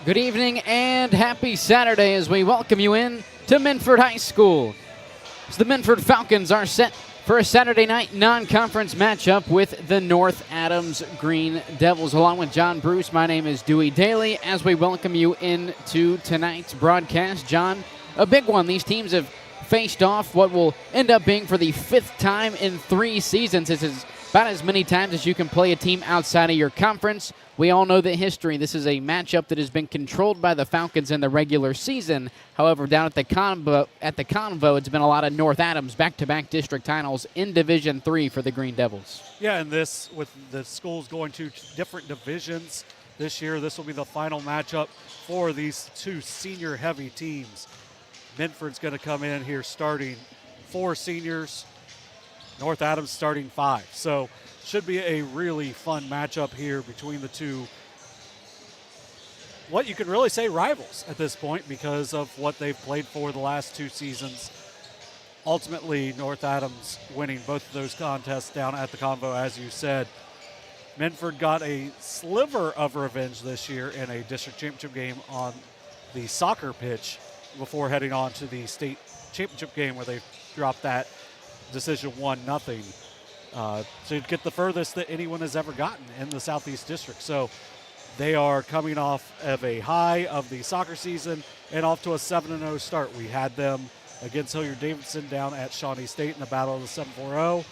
Good evening and happy Saturday as we welcome you in to Minford High School. So the Minford Falcons are set for a Saturday night non-conference matchup with the North Adams Green Devils. Along with John Bruce, my name is Dewey Daly as we welcome you into tonight's broadcast. John, a big one. These teams have faced off what will end up being for the 5th time in 3 seasons. This is about as many times as you can play a team outside of your conference. We all know the history. This is a matchup that has been controlled by the Falcons in the regular season. However, down at the Convo, it's been a lot of North Adams back-to-back district titles in Division III for the Green Devils. Yeah, and this, with the schools going to different divisions this year, this will be the final matchup for these 2 senior-heavy teams. Minford's going to come in here starting 4 seniors, North Adams starting 5. So should be a really fun matchup here between the 2, what you could really say rivals at this point because of what they've played for the last 2 seasons. Ultimately, North Adams winning both of those contests down at the Convo, as you said. Minford got a sliver of revenge this year in a district championship game on the soccer pitch before heading on to the state championship game where they dropped that decision 1-0. To get the furthest that anyone has ever gotten in the Southeast District. So they are coming off of a high of the soccer season and off to a 7-0 start. We had them against Hilliard-Davidson down at Shawnee State in the Battle of the 7-4-0.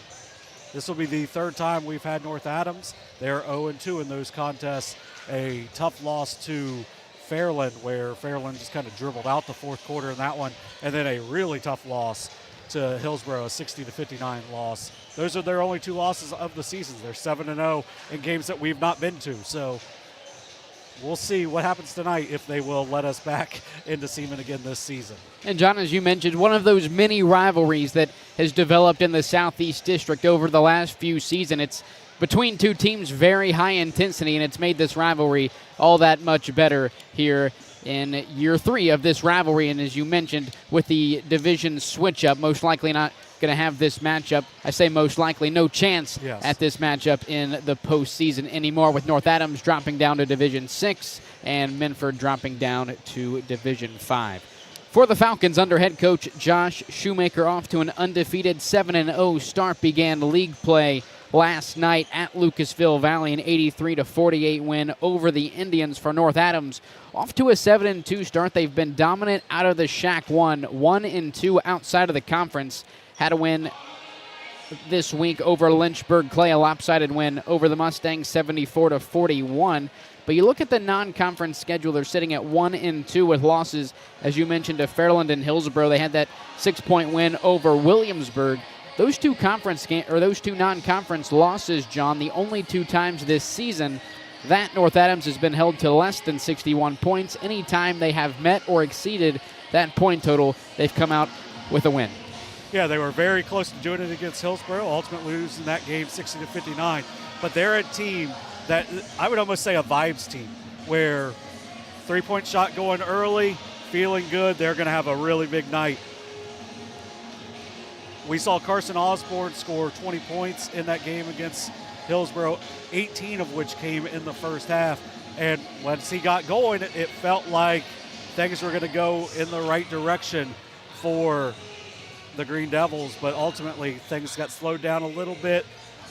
This will be the 3rd time we've had North Adams. They're 0-2 in those contests. A tough loss to Fairland, where Fairland just kind of dribbled out the 4th quarter in that one, and then a really tough loss to Hillsborough, a 60-59 loss. Those are their only 2 losses of the season. They're 7-0 in games that we've not been to. So we'll see what happens tonight if they will let us back into Seaman again this season. And John, as you mentioned, one of those mini rivalries that has developed in the Southeast District over the last few seasons. It's between 2 teams, very high intensity, and it's made this rivalry all that much better here in year 3 of this rivalry. And as you mentioned, with the division switch-up, most likely not going to have this matchup. I say most likely, no chance at this matchup in the postseason anymore, with North Adams dropping down to Division 6 and Minford dropping down to Division 5. For the Falcons, under head coach Josh Shoemaker, off to an undefeated 7-0 start, began league play last night at Lucasville Valley, an 83-48 win over the Indians for North Adams. Off to a 7-2 start. They've been dominant out of the Shack 1-2 outside of the conference. Had a win this week over Lynchburg Clay, a lopsided win over the Mustangs, 74-41. But you look at the non-conference schedule, they're sitting at 1-2 with losses, as you mentioned, to Fairland and Hillsborough. They had that 6-point win over Williamsburg. Those 2 non-conference losses, John, the only 2 times this season that North Adams has been held to less than 61 points. Anytime they have met or exceeded that point total, they've come out with a win. Yeah, they were very close to doing it against Hillsborough, ultimately losing that game 60-59. But they're a team that I would almost say a vibes team, where 3-point shot going early, feeling good, they're going to have a really big night. We saw Carson Osborne score 20 points in that game against Hillsborough, 18 of which came in the first half. And once he got going, it felt like things were going to go in the right direction for the Green Devils, but ultimately things got slowed down a little bit.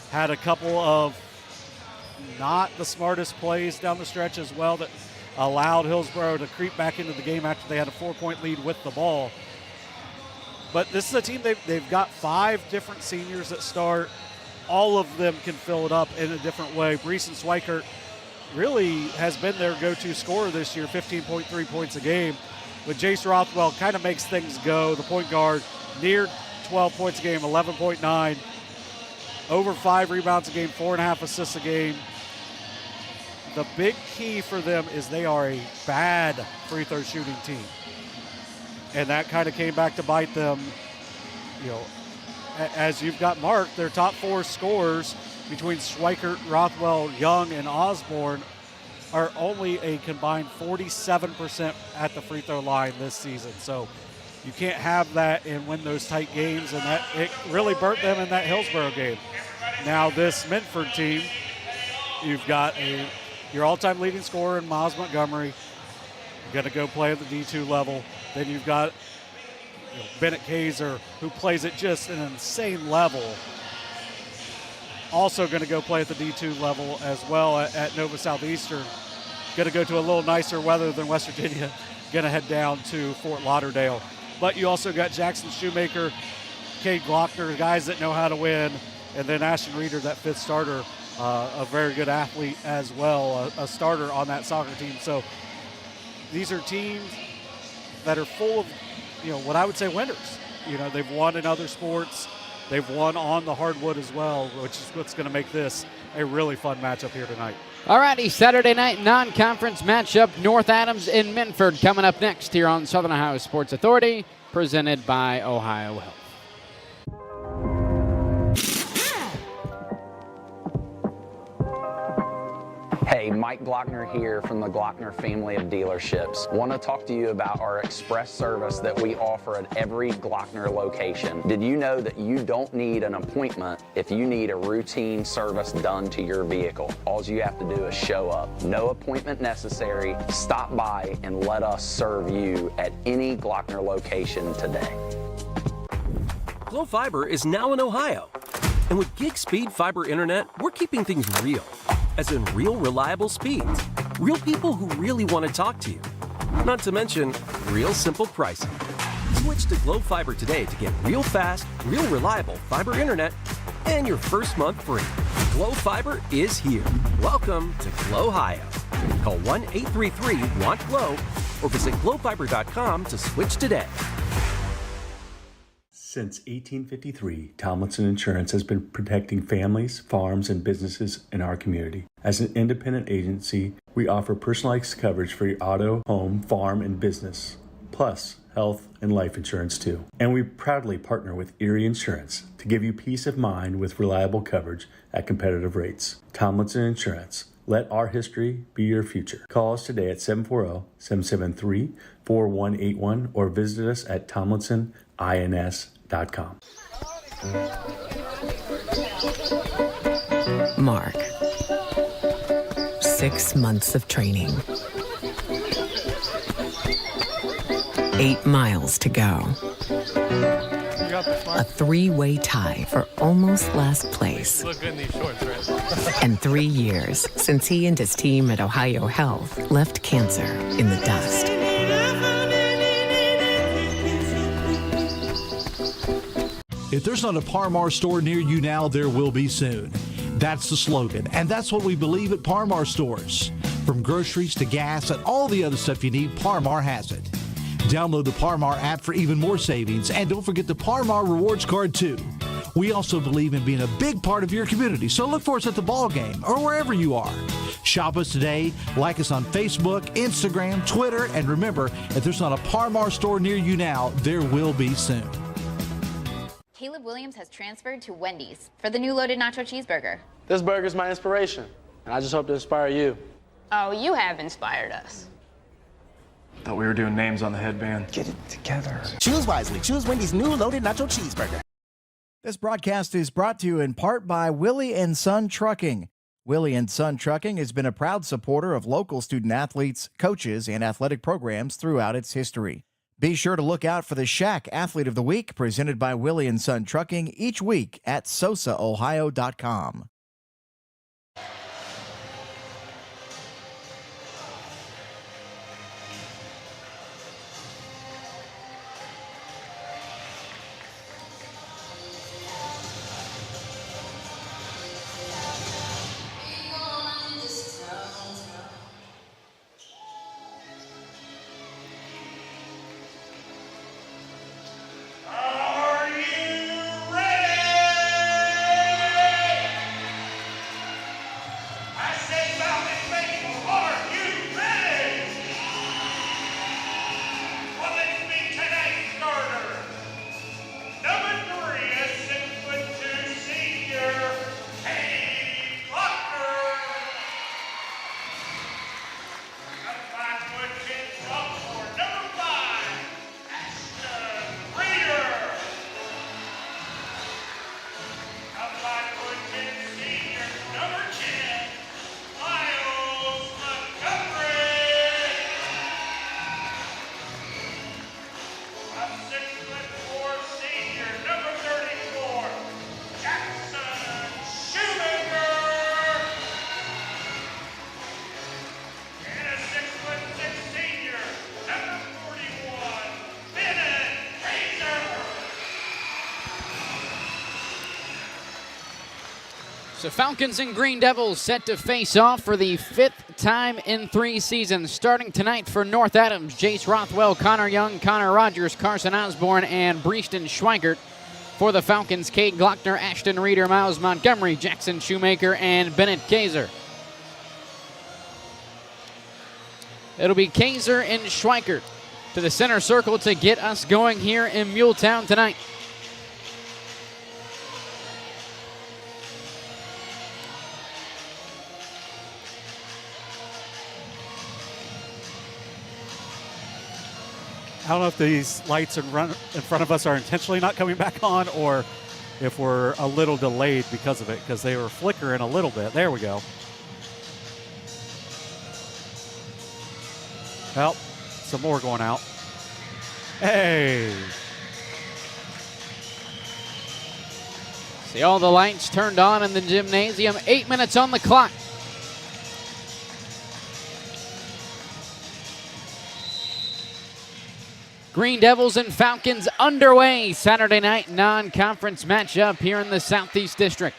Had a couple of not the smartest plays down the stretch as well that allowed Hillsborough to creep back into the game after they had a 4-point lead with the ball. But this is a team, they've got 5 different seniors that start. All of them can fill it up in a different way. Breeson Swikert really has been their go-to scorer this year, 15.3 points a game. But Jace Rothwell kind of makes things go. The point guard, near 12 points a game, 11.9. Over 5 rebounds a game, 4.5 assists a game. The big key for them is they are a bad free throw shooting team. And that kind of came back to bite them. You know, as you've got marked, their top 4 scorers between Schweikert, Rothwell, Young, and Osborne are only a combined 47% at the free throw line this season. So you can't have that and win those tight games, and that it really burnt them in that Hillsborough game. Now this Minford team, you've got your all-time leading scorer in Miles Montgomery, going to go play at the D2 level. Then you've got Bennett Kaiser, who plays at just an insane level, also going to go play at the D2 level as well at Nova Southeastern. Going to go to a little nicer weather than West Virginia. Going to head down to Fort Lauderdale. But you also got Jackson Shoemaker, Cade Glockner, guys that know how to win, and then Ashton Reeder, that fifth starter, a very good athlete as well, a starter on that soccer team. So these are teams that are full of, what I would say winners. They've won in other sports. They've won on the hardwood as well, which is what's going to make this a really fun matchup here tonight. All righty, Saturday night non-conference matchup, North Adams and Minford coming up next here on Southern Ohio Sports Authority, presented by Ohio Health. Hey, Mike Glockner here from the Glockner family of dealerships. Want to talk to you about our express service that we offer at every Glockner location. Did you know that you don't need an appointment if you need a routine service done to your vehicle? All you have to do is show up. No appointment necessary. Stop by and let us serve you at any Glockner location today. Glo Fiber is now in Ohio. And with gig speed fiber internet, we're keeping things real. As in real, reliable speeds. Real people who really want to talk to you. Not to mention, real simple pricing. Switch to Glo Fiber today to get real fast, real reliable fiber internet and your first month free. Glo Fiber is here. Welcome to Glo Ohio. Call 1-833-WANT-GLO or visit glofiber.com to switch today. Since 1853, Tomlinson Insurance has been protecting families, farms, and businesses in our community. As an independent agency, we offer personalized coverage for your auto, home, farm, and business, plus health and life insurance too. And we proudly partner with Erie Insurance to give you peace of mind with reliable coverage at competitive rates. Tomlinson Insurance. Let our history be your future. Call us today at 740-773-4181 or visit us at tomlinsonins.com. Mark. 6 months of training. 8 miles to go. A 3-way tie for almost last place. You look good in these shorts, right? And 3 years since he and his team at Ohio Health left cancer in the dust. If there's not a Par-Mar store near you now, there will be soon. That's the slogan, and that's what we believe at Par-Mar stores. From groceries to gas and all the other stuff you need, Par-Mar has it. Download the Par-Mar app for even more savings, and don't forget the Par-Mar rewards card too. We also believe in being a big part of your community, so look for us at the ball game or wherever you are. Shop us today, like us on Facebook, Instagram, Twitter, and remember, if there's not a Par-Mar store near you now, there will be soon. Caleb Williams has transferred to Wendy's for the new loaded nacho cheeseburger. This burger's my inspiration, and I just hope to inspire you. Oh, you have inspired us. Thought we were doing names on the headband. Get it together. Choose wisely. Choose Wendy's new loaded nacho cheeseburger. This broadcast is brought to you in part by Willie & Son Trucking. Willie & Son Trucking has been a proud supporter of local student athletes, coaches, and athletic programs throughout its history. Be sure to look out for the Shack Athlete of the Week presented by Willie & Son Trucking each week at sosaohio.com. So Falcons and Green Devils set to face off for the 5th time in 3 seasons. Starting tonight for North Adams, Jace Rothwell, Connor Young, Connor Rogers, Carson Osborne, and Breeston Schweikert. For the Falcons, Cade Glockner, Ashton Reeder, Miles Montgomery, Jackson Shoemaker, and Bennett Kaiser. It'll be Kaiser and Schweikert to the center circle to get us going here in Muletown tonight. I don't know if these lights in front of us are intentionally not coming back on or if we're a little delayed because of it, because they were flickering a little bit. There we go. Well, some more going out. Hey. See all the lights turned on in the gymnasium. 8 minutes on the clock. Green Devils and Falcons underway. Saturday night non-conference matchup here in the Southeast District.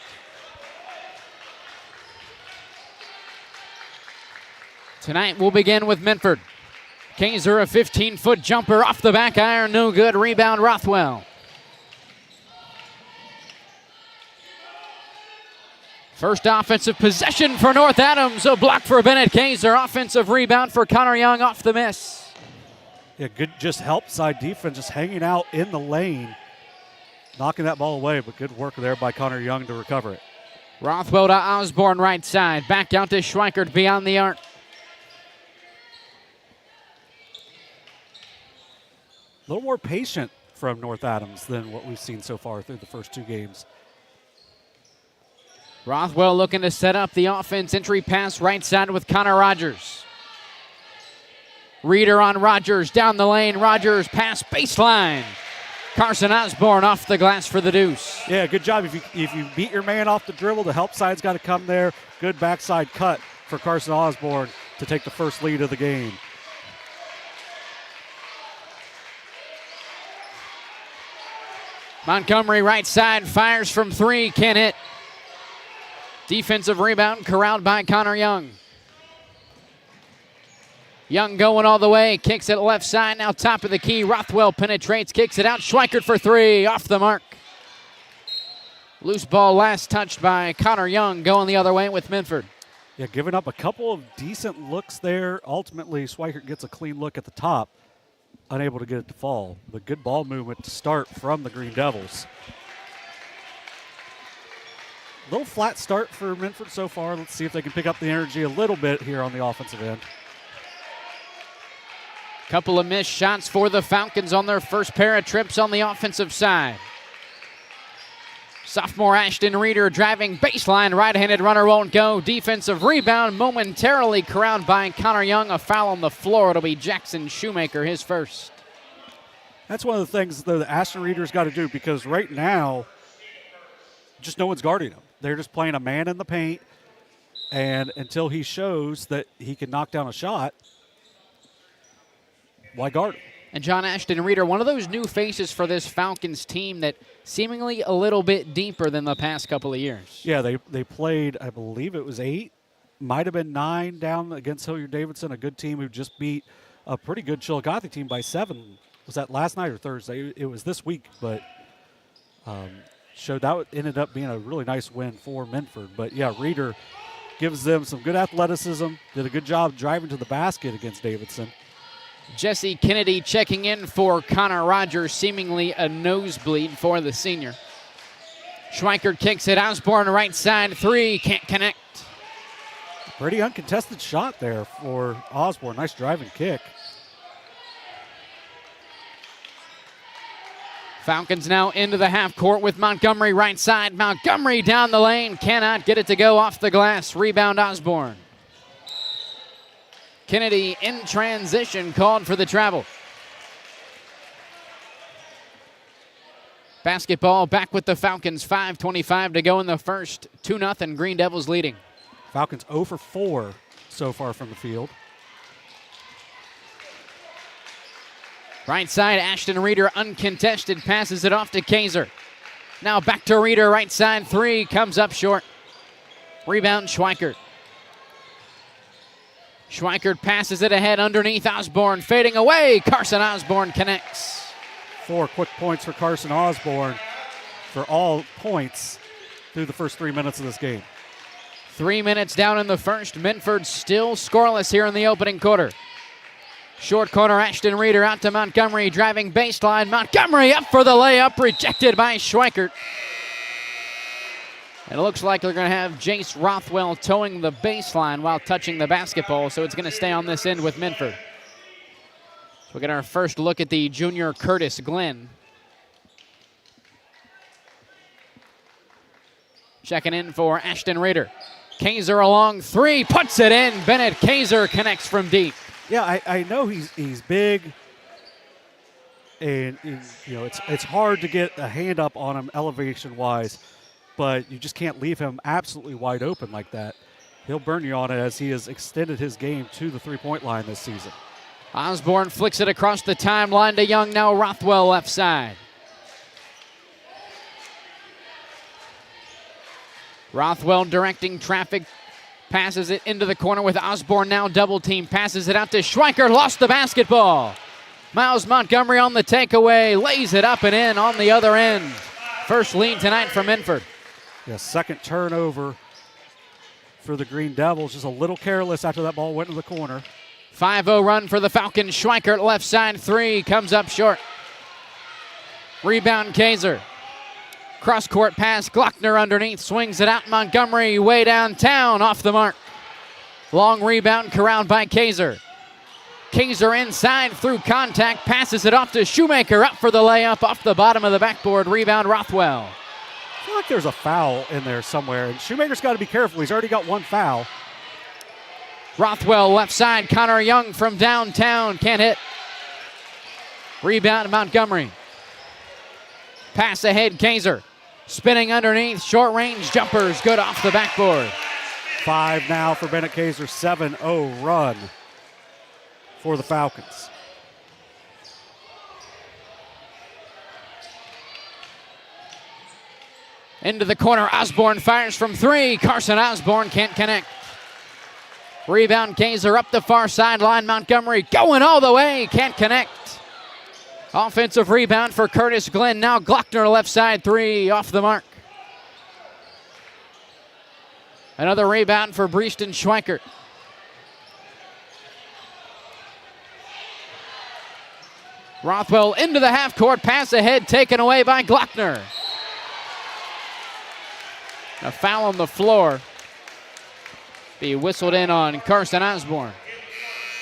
Tonight we'll begin with Minford. Kaiser, a 15-foot jumper off the back iron, no good. Rebound, Rothwell. First offensive possession for North Adams. A block for Bennett Kaiser. Offensive rebound for Connor Young off the miss. Yeah, good just help side defense, just hanging out in the lane, knocking that ball away, but good work there by Connor Young to recover it. Rothwell to Osborne right side. Back out to Schweikert beyond the arc. A little more patient from North Adams than what we've seen so far through the first 2 games. Rothwell looking to set up the offense. Entry pass right side with Connor Rogers. Reeder on Rogers, down the lane. Rogers pass baseline. Carson Osborne off the glass for the deuce. Yeah, good job. If you beat your man off the dribble, the help side's got to come there. Good backside cut for Carson Osborne to take the first lead of the game. Montgomery right side, fires from 3, can't hit. Defensive rebound corralled by Connor Young. Young going all the way, kicks it left side, now top of the key. Rothwell penetrates, kicks it out. Schweikert for 3, off the mark. Loose ball last touched by Connor Young, going the other way with Minford. Yeah, giving up a couple of decent looks there. Ultimately, Schweikert gets a clean look at the top, unable to get it to fall. But good ball movement to start from the Green Devils. A little flat start for Minford so far. Let's see if they can pick up the energy a little bit here on the offensive end. Couple of missed shots for the Falcons on their first pair of trips on the offensive side. Sophomore Ashton Reeder driving baseline. Right-handed runner won't go. Defensive rebound momentarily corralled by Connor Young. A foul on the floor. It'll be Jackson Shoemaker, his first. That's one of the things that Ashton Reeder's got to do, because right now, just no one's guarding him. They're just playing a man in the paint, and until he shows that he can knock down a shot, why guard him? And John Ashton Reeder, one of those new faces for this Falcons team that seemingly a little bit deeper than the past couple of years. Yeah, they played, I believe it was 8, might have been 9 down against Hilliard-Davidson, a good team who just beat a pretty good Chillicothe team by 7. Was that last night or Thursday? It was this week, but showed that ended up being a really nice win for Minford. But, yeah, Reeder gives them some good athleticism, did a good job driving to the basket against Davidson. Jesse Kennedy checking in for Connor Rogers, seemingly a nosebleed for the senior. Schweikert kicks it. Osborne right side, 3, can't connect. Pretty uncontested shot there for Osborne. Nice driving kick. Falcons now into the half court with Montgomery right side. Montgomery down the lane, cannot get it to go off the glass. Rebound Osborne. Kennedy in transition, called for the travel. Basketball back with the Falcons, 5:25 to go in the first. 2-0, Green Devils leading. Falcons 0 for 4 so far from the field. Right side, Ashton Reeder uncontested, passes it off to Kaiser. Now back to Reeder, right side, 3, comes up short. Rebound, Schweikert. Schweikert passes it ahead underneath Osborne, fading away. Carson Osborne connects. 4 quick points for Carson Osborne for all points through the first 3 minutes of this game. 3 minutes down in the first. Minford still scoreless here in the opening quarter. Short corner, Ashton Reeder out to Montgomery, driving baseline. Montgomery up for the layup, rejected by Schweikert. And it looks like they're going to have Jace Rothwell towing the baseline while touching the basketball, so it's going to stay on this end with Minford. So we'll get our first look at the junior Curtis Glenn. Checking in for Ashton Reeder. Kaiser along 3, puts it in. Bennett Kaiser connects from deep. Yeah, I know he's big, and it's hard to get a hand up on him elevation-wise, but you just can't leave him absolutely wide open like that. He'll burn you on it as he has extended his game to the three-point line this season. Osborne flicks it across the timeline to Young. Now Rothwell left side. Rothwell directing traffic. Passes it into the corner with Osborne now double team. Passes it out to Schweikert. Lost the basketball. Miles Montgomery on the takeaway. Lays it up and in on the other end. First lead tonight for Minford. Yeah, second turnover for the Green Devils. Just a little careless after that ball went to the corner. 5-0 run for the Falcons. Schweikert left side 3. Comes up short. Rebound Kaiser. Cross-court pass, Glockner underneath, swings it out, Montgomery way downtown, off the mark. Long rebound corralled by Kaiser. Kaiser inside through contact, passes it off to Shoemaker, up for the layup, off the bottom of the backboard, rebound Rothwell. I feel like there's a foul in there somewhere, and Shoemaker's got to be careful. He's already got 1 foul. Rothwell left side, Connor Young from downtown, can't hit. Rebound Montgomery. Pass ahead, Kaiser. Spinning underneath, short range jumpers, good off the backboard. 5 now for Bennett Kaiser, 7-0 run for the Falcons. Into the corner, Osborne fires from 3. Carson Osborne can't connect. Rebound Kaiser up the far sideline, Montgomery going all the way, can't connect. Offensive rebound for Curtis Glenn. Now Glockner left side 3 off the mark. Another rebound for Breeston Schweikert. Rothwell into the half court, pass ahead, taken away by Glockner. A foul on the floor. Be whistled in on Carson Osborne.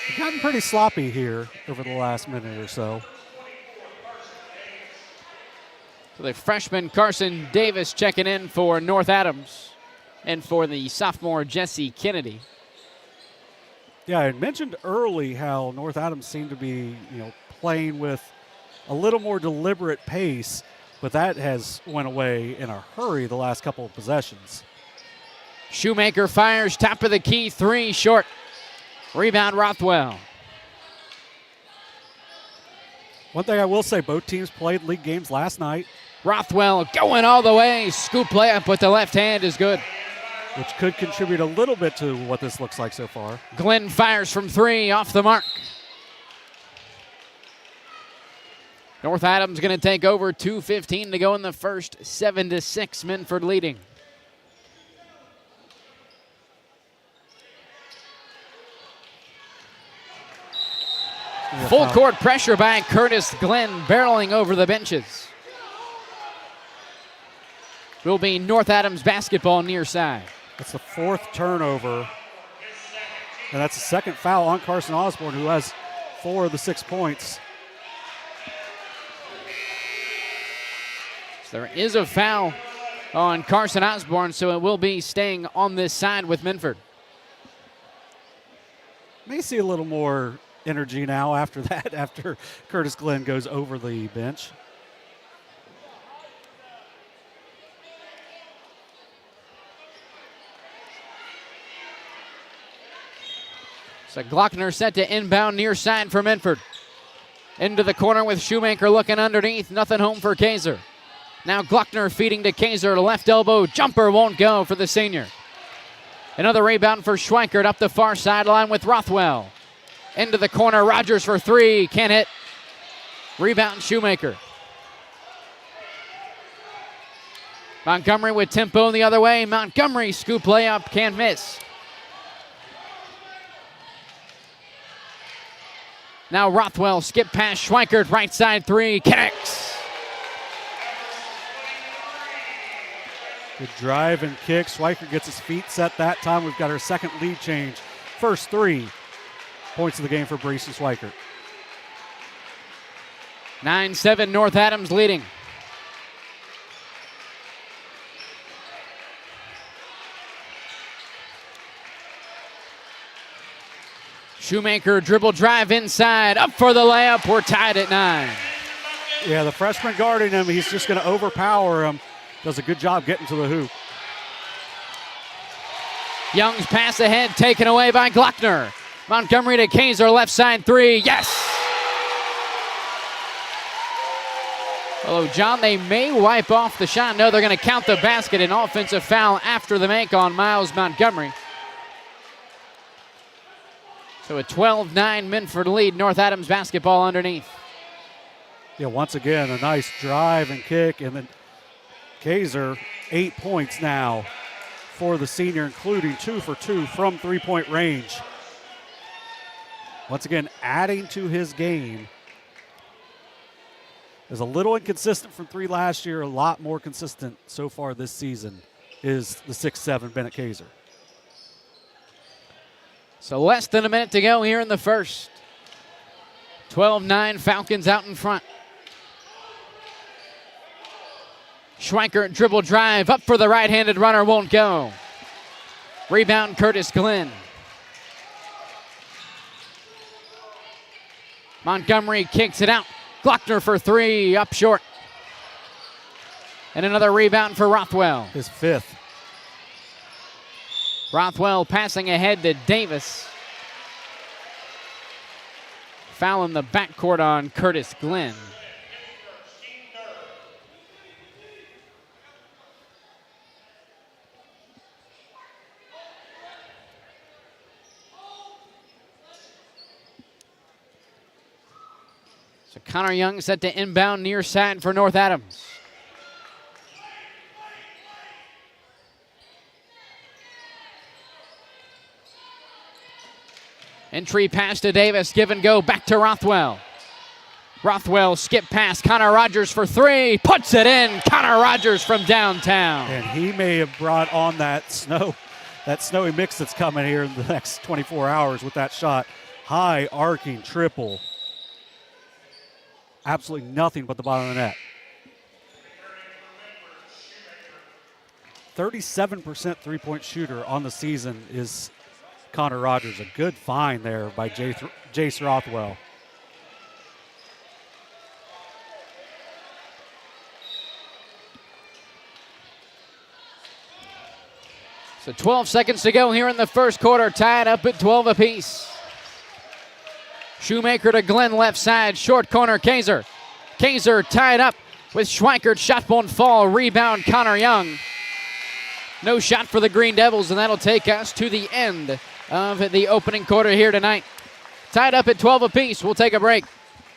They've gotten pretty sloppy here over the last minute or so. So the freshman Carson Davis checking in for North Adams and for the sophomore Jesse Kennedy. Yeah, I mentioned early how North Adams seemed to be, playing with a little more deliberate pace, but that has went away in a hurry the last couple of possessions. Shoemaker fires, top of the key, 3 short. Rebound Rothwell. One thing I will say, both teams played league games last night. Rothwell going all the way. Scoop layup with the left hand is good. Which could contribute a little bit to what this looks like so far. Glenn fires from 3 off the mark. North Adams going to take over, 2:15 to go in the first, 7-6, Minford leading. Full court pressure by Curtis Glenn, barreling over the benches. Will be North Adams basketball near side. That's the 4th turnover. And that's the 2nd foul on Carson Osborne, who has 4 of the 6 points. So there is a foul on Carson Osborne, so it will be staying on this side with Minford. May see a little more energy now after that, after Curtis Glenn goes over the bench. So Glockner set to inbound near side for Minford. Into the corner with Shoemaker looking underneath. Nothing home for Kaiser. Now Glockner feeding to Kaiser. Left elbow jumper won't go for the senior. Another rebound for Schweikert up the far sideline with Rothwell. Into the corner, Rogers for three, can't hit. Rebound Shoemaker. Montgomery with tempo the other way. Montgomery scoop layup, can't miss. Now Rothwell skip past Schweikert, right side three, connects. Good drive and kick. Schweikert gets his feet set that time. We've got our second lead change. First 3 points of the game for Brees and Schweikert. 9-7 North Adams leading. Shoemaker dribble drive inside, up for the layup. We're tied at 9. Yeah, the freshman guarding him, he's just going to overpower him. Does a good job getting to the hoop. Young's pass ahead, taken away by Glockner. Montgomery to Kaiser, left side three, yes! Although, John, they may wipe off the shot. No, they're going to count the basket. An offensive foul after the make on Miles Montgomery. So a 12-9 Minford lead. North Adams basketball underneath. Yeah, once again, a nice drive and kick. And then Kaiser, 8 points now for the senior, including 2 for 2 from three-point range. Once again, adding to his game. Is a little inconsistent from 3 last year, a lot more consistent so far this season is the 6'7" Bennett Kaiser. So less than a minute to go here in the first. 12-9 Falcons out in front. Schweikert dribble drive up for the right-handed runner, won't go. Rebound Curtis Glenn. Montgomery kicks it out. Glockner for three, up short. And another rebound for Rothwell. His 5th. Rothwell passing ahead to Davis. Foul in the backcourt on Curtis Glenn. So Connor Young set to inbound near side for North Adams. Entry pass to Davis, give and go, back to Rothwell. Rothwell skip pass, Connor Rogers for three, puts it in, Connor Rogers from downtown. And he may have brought on that snowy mix that's coming here in the next 24 hours with that shot. High arcing triple. Absolutely nothing but the bottom of the net. 37% three-point shooter on the season is Connor Rogers. A good find there by Jace Rothwell. So 12 seconds to go here in the first quarter, tied up at 12 apiece. Shoemaker to Glenn, left side, short corner, Kaiser. Kaiser tied up with Schweikert, shot won't fall, rebound Connor Young. No shot for the Green Devils, and that'll take us to the end of the opening quarter here tonight. Tied up at 12 apiece, we'll take a break.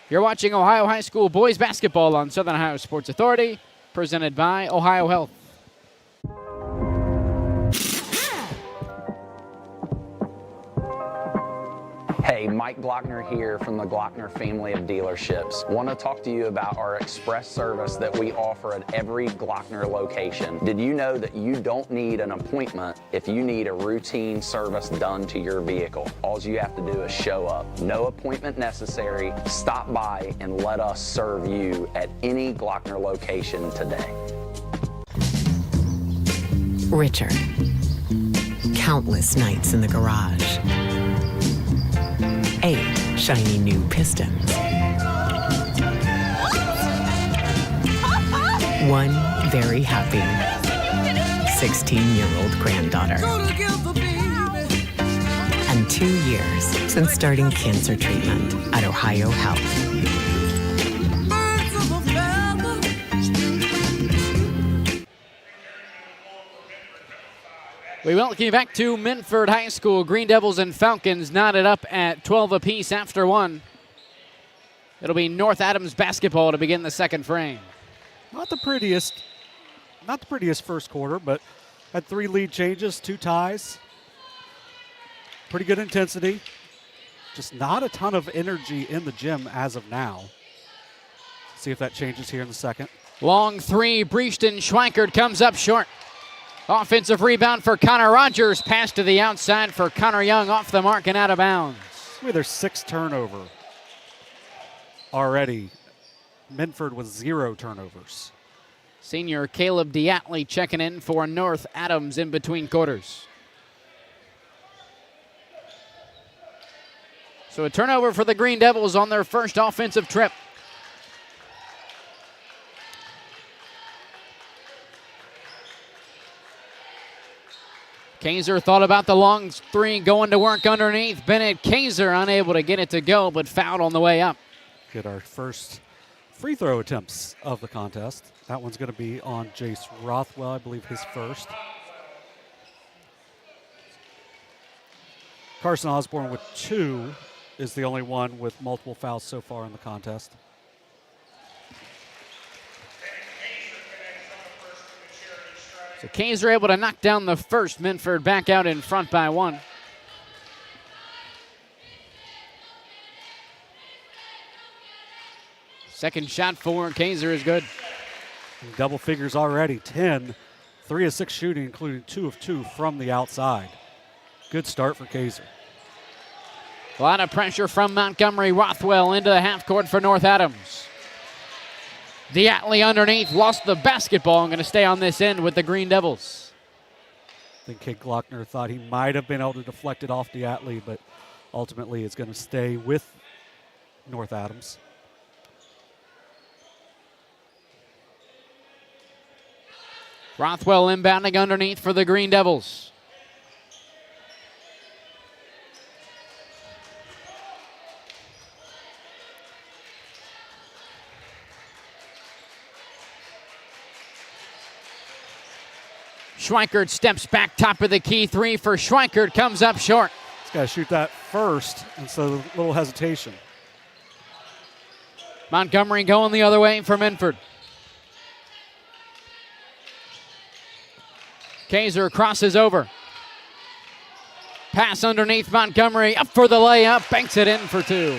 You're watching Ohio High School boys basketball on Southern Ohio Sports Authority, presented by Ohio Health. Hey, Mike Glockner here from the Glockner family of dealerships. Want to talk to you about our express service that we offer at every Glockner location. Did you know that you don't need an appointment if you need a routine service done to your vehicle? All you have to do is show up. No appointment necessary. Stop by and let us serve you at any Glockner location today. Richard. Countless nights in the garage. 8 shiny new pistons. 1 very happy 16-year-old granddaughter. And 2 years since starting cancer treatment at Ohio Health. We welcome you back to Minford High School. Green Devils and Falcons knotted up at 12 apiece after one. It'll be North Adams basketball to begin the second frame. Not the prettiest first quarter, but had 3 lead changes, 2 ties. Pretty good intensity. Just not a ton of energy in the gym as of now. See if that changes here in the second. Long three, Breeston Schweikert comes up short. Offensive rebound for Connor Rogers. Pass to the outside for Connor Young, off the mark and out of bounds. There's 6 turnover already. Minford with 0 turnovers. Senior Caleb Diatley checking in for North Adams in between quarters. So a turnover for the Green Devils on their first offensive trip. Kaiser thought about the long three, going to work underneath. Bennett Kaiser unable to get it to go, but fouled on the way up. Get our first free throw attempts of the contest. That one's going to be on Jace Rothwell, I believe his first. Carson Osborne with 2 is the only one with multiple fouls so far in the contest. So Kaiser able to knock down the first. Minford back out in front by 1. Second shot for Kaiser is good. Double figures already, 10. 3 of 6 shooting, including 2 of 2 from the outside. Good start for Kaiser. A lot of pressure from Montgomery. Rothwell into the half court for North Adams. Diatley underneath, lost the basketball. I'm going to stay on this end with the Green Devils. I think Kid Glockner thought he might have been able to deflect it off Diatley, but ultimately it's going to stay with North Adams. Rothwell inbounding underneath for the Green Devils. Schweikert steps back, top of the key, 3 for Schweikert, comes up short. He's got to shoot that first, and so a little hesitation. Montgomery going the other way for Minford. Kaiser crosses over. Pass underneath Montgomery, up for the layup, banks it in for 2.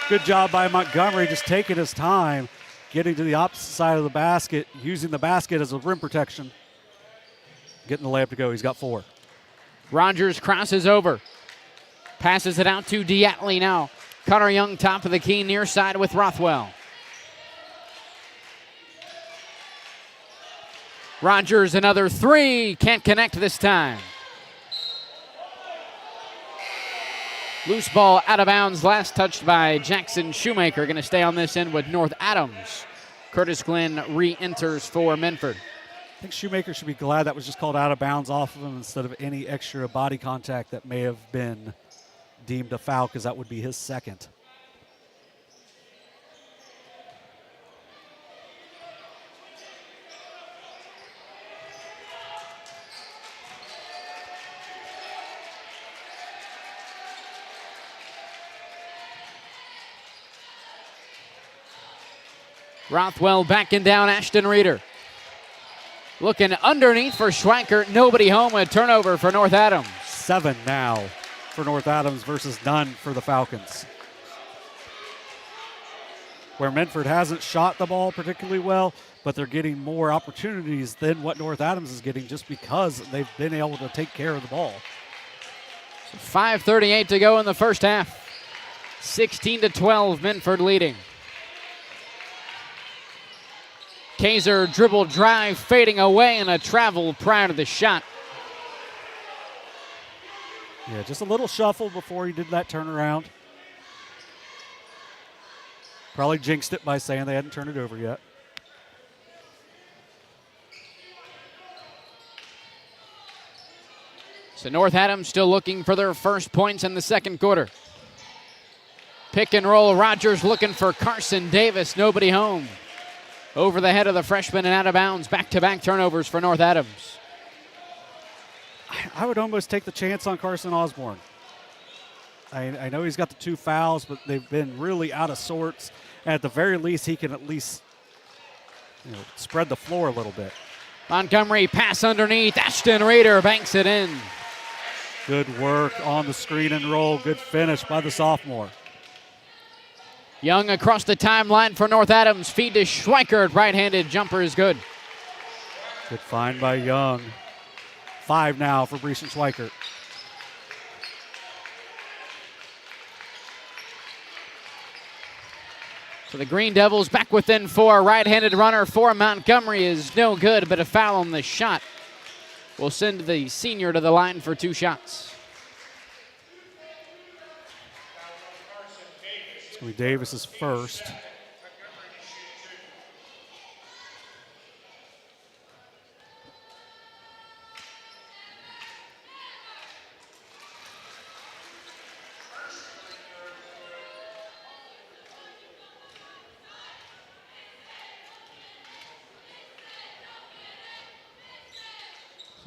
Good job by Montgomery, just taking his time, getting to the opposite side of the basket, using the basket as a rim protection. Getting the layup to go. He's got 4. Rogers crosses over. Passes it out to Diatley now. Connor Young top of the key, near side with Rothwell. Rogers another 3. Can't connect this time. Loose ball out of bounds. Last touched by Jackson Shoemaker. Going to stay on this end with North Adams. Curtis Glenn re-enters for Minford. I think Shoemaker should be glad that was just called out of bounds off of him instead of any extra body contact that may have been deemed a foul, because that would be his second. Rothwell backing down Ashton Reeder. Looking underneath for Schweikert. Nobody home. A turnover for North Adams. 7 now for North Adams versus none for the Falcons. Where Minford hasn't shot the ball particularly well, but they're getting more opportunities than what North Adams is getting just because they've been able to take care of the ball. 5:38 to go in the first half. 16-12, Minford leading. Kaiser dribble drive, fading away, and a travel prior to the shot. Yeah, just a little shuffle before he did that turnaround. Probably jinxed it by saying they hadn't turned it over yet. So North Adams still looking for their first points in the second quarter. Pick and roll, Rogers looking for Carson Davis, nobody home. Over the head of the freshman and out of bounds. Back-to-back turnovers for North Adams. I would almost take the chance on Carson Osborne. I know he's got the 2 fouls, but they've been really out of sorts. And at the very least, he can at least spread the floor a little bit. Montgomery pass underneath. Ashton Reeder banks it in. Good work on the screen and roll. Good finish by the sophomore. Young across the timeline for North Adams. Feed to Schweikert. Right-handed jumper is good. Good find by Young. 5 now for Breeson Schweikert. So the Green Devils back within 4. Right-handed runner for Montgomery is no good, but a foul on the shot will send the senior to the line for 2 shots. It's going to be Davis's first.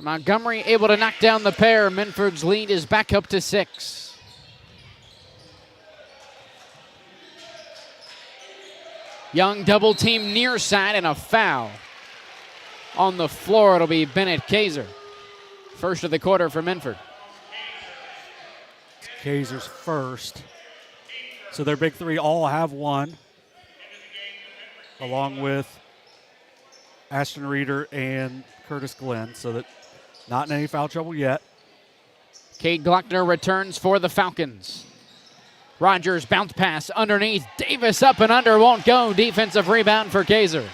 Montgomery able to knock down the pair. Minford's lead is back up to 6. Young double team near side and a foul. On the floor, it'll be Bennett Kaiser. First of the quarter for Minford. It's Kaiser's first. So their big 3 all have 1, along with Ashton Reeder and Curtis Glenn, so that not in any foul trouble yet. Cade Glockner returns for the Falcons. Rogers bounce pass underneath. Davis up and under, won't go. Defensive rebound for Kaiser.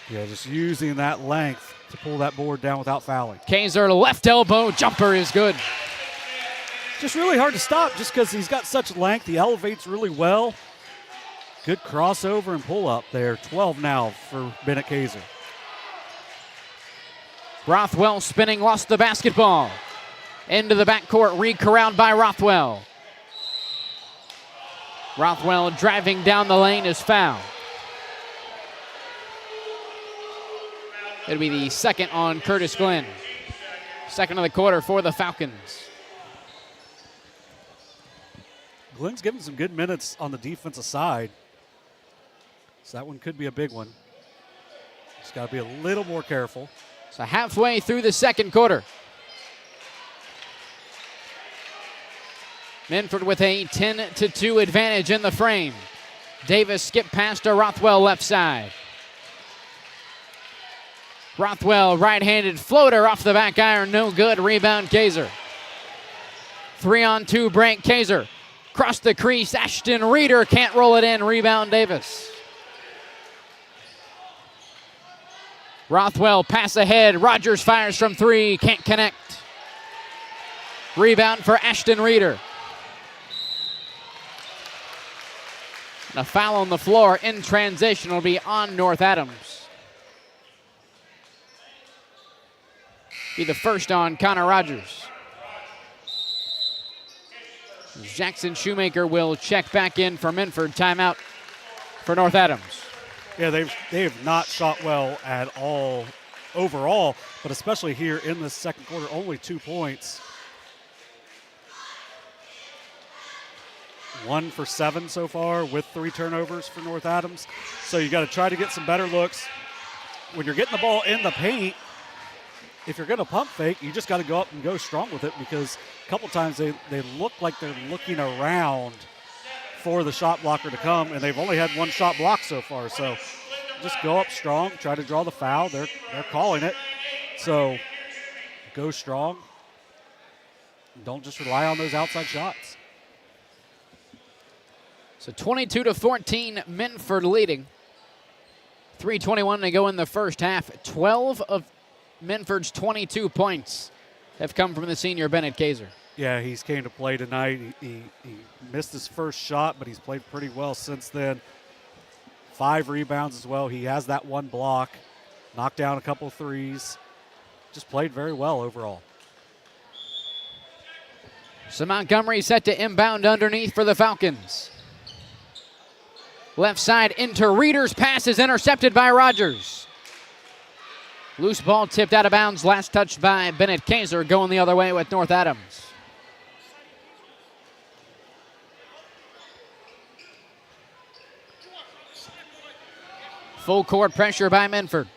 Yeah, just using that length to pull that board down without fouling. Kaiser left elbow jumper is good. Just really hard to stop just because he's got such length. He elevates really well. Good crossover and pull up there. 12 now for Bennett Kaiser. Rothwell spinning, lost the basketball. Into the backcourt, re-corralled by Rothwell. Rothwell driving down the lane is fouled. It'll be the second on Curtis Glenn. Second of the quarter for the Falcons. Glenn's given some good minutes on the defensive side. So that one could be a big one. Just got to be a little more careful. So halfway through the second quarter. Minford with a 10-2 advantage in the frame. Davis skipped past to Rothwell left side. Rothwell right-handed floater off the back iron, no good. Rebound Kaiser. 3-on-2 break. Kaiser cross the crease. Ashton Reeder can't roll it in. Rebound Davis. Rothwell pass ahead. Rogers fires from 3. Can't connect. Rebound for Ashton Reeder. And a foul on the floor in transition will be on North Adams. Be the first on Connor Rogers. Jackson Shoemaker will check back in for Minford. Timeout for North Adams. Yeah, they have not shot well at all overall, but especially here in the second quarter, only 2 points. 1 for 7 so far with 3 turnovers for North Adams. So you got to try to get some better looks. When you're getting the ball in the paint, if you're going to pump fake, you just got to go up and go strong with it, because a couple times they look like they're looking around for the shot blocker to come, and they've only had 1 shot block so far. So just go up strong, try to draw the foul. They're calling it. So go strong. Don't just rely on those outside shots. So 22-14, Minford leading. 3:21 to go in the first half. 12 of Minford's 22 points have come from the senior Bennett Kaiser. Yeah, he's came to play tonight. He missed his first shot, but he's played pretty well since then. 5 rebounds as well. He has that 1 block, knocked down a couple threes. Just played very well overall. So Montgomery set to inbound underneath for the Falcons. Left side into Reeder's pass is intercepted by Rogers. Loose ball tipped out of bounds. Last touch by Bennett Kaiser, going the other way with North Adams. Full court pressure by Minford.